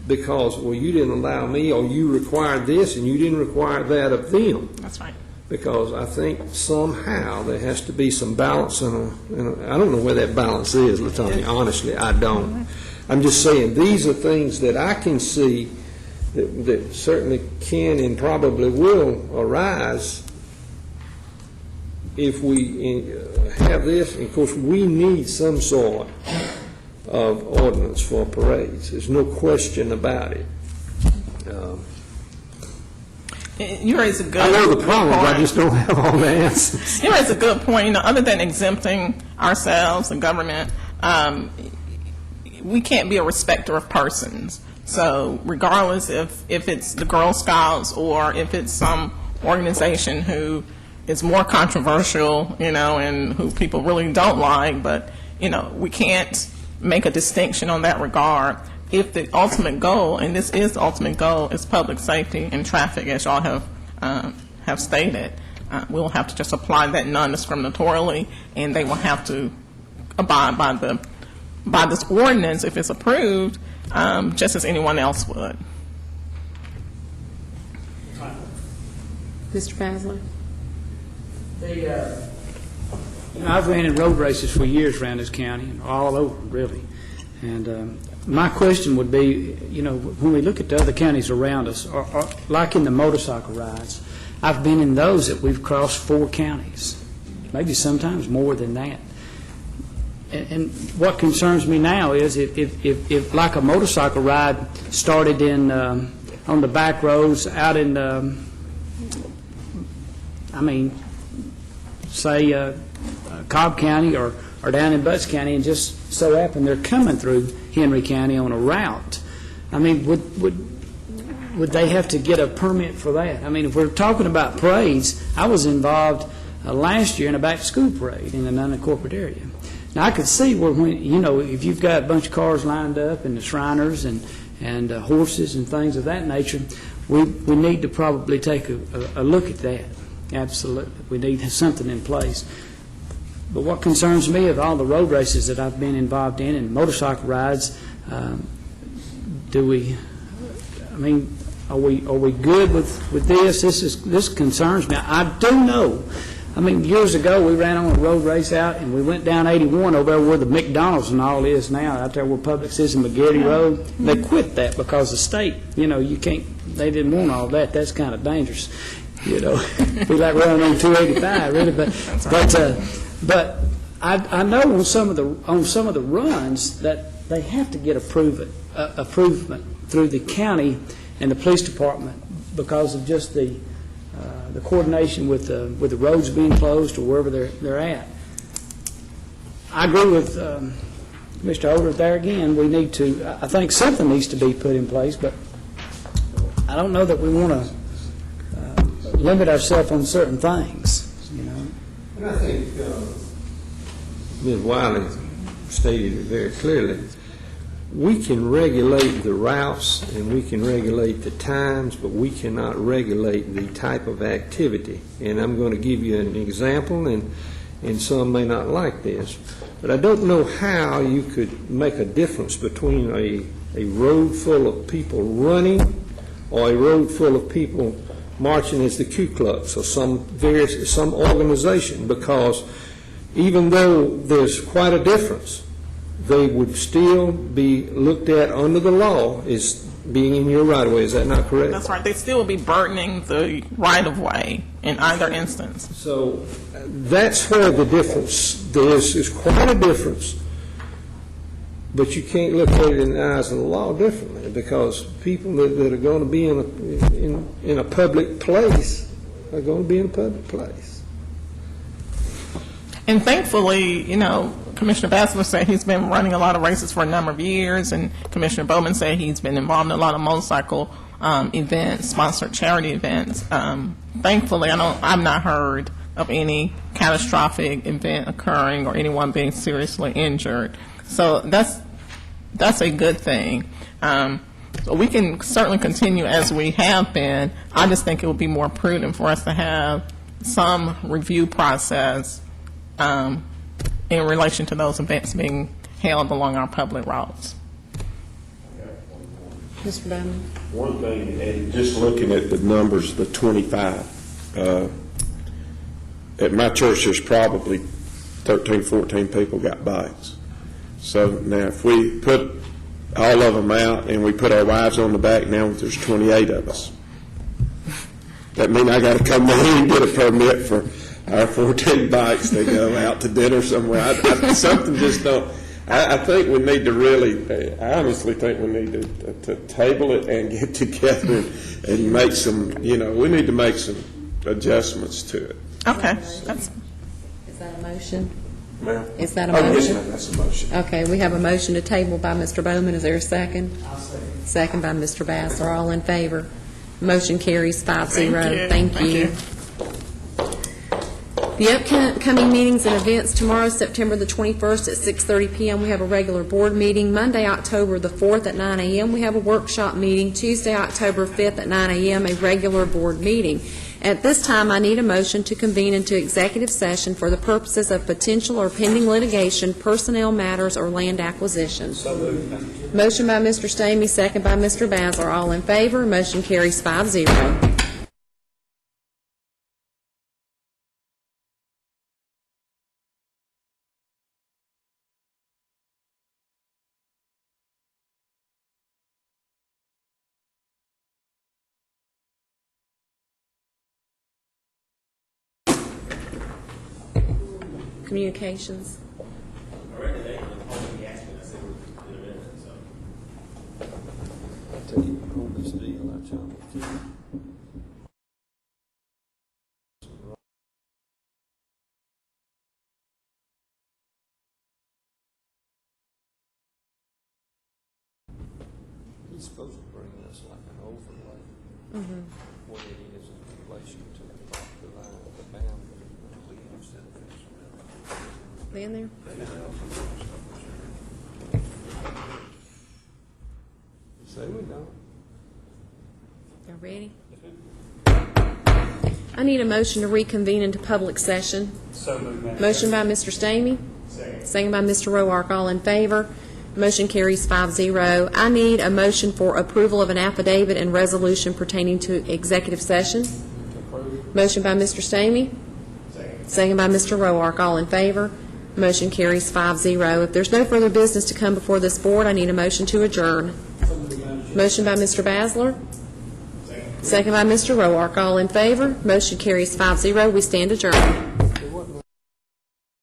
because, well, you didn't allow me, or you required this and you didn't require that of them. That's right. Because I think somehow there has to be some balance, I don't know where that balance is, LaTonya, honestly, I don't. I'm just saying, these are things that I can see that certainly can and probably will arise if we have this. And of course, we need some sort of ordinance for parades. There's no question about it. You raise a good I know the problem, point. I just don't have all the answers. You raise a good point. Other than exempting ourselves and government, we can't be a respecter of persons. So regardless if it's the Girl Scouts or if it's some organization who is more controversial, and who people really don't like, but, we can't make a distinction on that regard. If the ultimate goal, and this is the ultimate goal, is public safety and traffic, as y'all have stated, we'll have to just apply that non-discriminatorily, and they will have to abide by this ordinance if it's approved, just as anyone else would. Mr. Basler? I've ran in road races for years around this county, and all over, really. And my question would be, when we look at the other counties around us, or like in the motorcycle rides, I've been in those that we've crossed 4 counties, maybe sometimes more than that. And what concerns me now is if like a motorcycle ride started in on the back roads out in, say Cobb County or down in Butts County, and just so happen they're coming through Henry County on a route. Would they have to get a permit for that? If we're talking about parades, I was involved last year in a back-to-school parade in an unincorporated area. Now, I could see where, if you've got a bunch of cars lined up and the Shriners and horses and things of that nature, we need to probably take a look at that. Absolutely. We need something in place. But what concerns me of all the road races that I've been involved in and motorcycle rides, are we good with this? This concerns me. I do know. Years ago, we ran on a road race out, and we went down 81 over there where the McDonald's and all is now, out there where Publix is in McGarry Road. They quit that because the state, you can't, they didn't want all that. That's kind of dangerous. We like running on 285, really. But But I know on some of the runs that they have to get approval through the county and the police department because of just the coordination with the roads being closed or wherever they're at. I agree with Mr. Holder there again. We need to. I think something needs to be put in place, but I don't know that we want to limit ourselves on certain things. You know. And I think Ms. Wiley stated it very clearly. We can regulate the routes and we can regulate the times, but we cannot regulate the type of activity. And I'm going to give you an example, and some may not like this, but I don't know how you could make a difference between a road full of people running or a road full of people marching as the Ku Klux or some organization, because even though there's quite a difference, they would still be looked at under the law as being in your right-of-way. Is that not correct? That's right. They still will be burdening the right-of-way in either instance. So that's where the difference, there's quite a difference, but you can't look at it in the eyes of the law differently, because people that are going to be in a public place are going to be in a public place. And thankfully, you know, Commissioner Bassler said he's been running a lot of races for a number of years, and Commissioner Bowman said he's been involved in a lot of motorcycle events, sponsored charity events. Thankfully, I've not heard of any catastrophic event occurring or anyone being seriously injured. So that's a good thing. So we can certainly continue as we have been. I just think it would be more prudent for us to have some review process in relation to those events being held along our public routes. Mr. Bowman? One thing, and just looking at the numbers, the 25, at my church there's probably 13, 14 people got bikes. So now if we put all of them out and we put our wives on the back, now there's 28 of us. That means I got to come down and get a permit for our 14 bikes to go out to dinner somewhere. Something just don't. I think we need to really. I honestly think we need to table it and get together and make some. You know, we need to make some adjustments to it. Okay. Is that a motion? Ma'am? Is that a Oh, motion? yes, ma'am, that's a motion. Okay, we have a motion to table by Mr. Bowman. Is there a second? I'll second. Second by Mr. Bassler. All in favor? Motion carries 5-0. Thank you. The upcoming meetings and events tomorrow, September the 21st at 6:30 p.m. we have a regular board meeting. Monday, October the 4th at 9 a.m. we have a workshop meeting. Tuesday, October 5th at 9 a.m. a regular board meeting. At this time, I need a motion to convene into executive session for the purposes of potential or pending litigation, personnel matters, or land acquisition. Motion by Mr. Stamey, second by Mr. Bassler. All in favor? Motion carries 5-0. Communications. He's supposed to bring us like an overlay, what it is in relation to the property line, the boundary, we used it. They in there? Say we don't. Y'all ready? I need a motion to reconvene into public session. So moved. Motion by Mr. Stamey. Second by Mr. Roark. All in favor? Motion carries 5-0. I need a motion for approval of an affidavit and resolution pertaining to executive session. Motion by Mr. Stamey. Second by Mr. Roark. All in favor? Motion carries 5-0. If there's no further business to come before this board, I need a motion to adjourn. Motion by Mr. Bassler. Second by Mr. Roark. All in favor? Motion carries 5-0. We stand adjourned.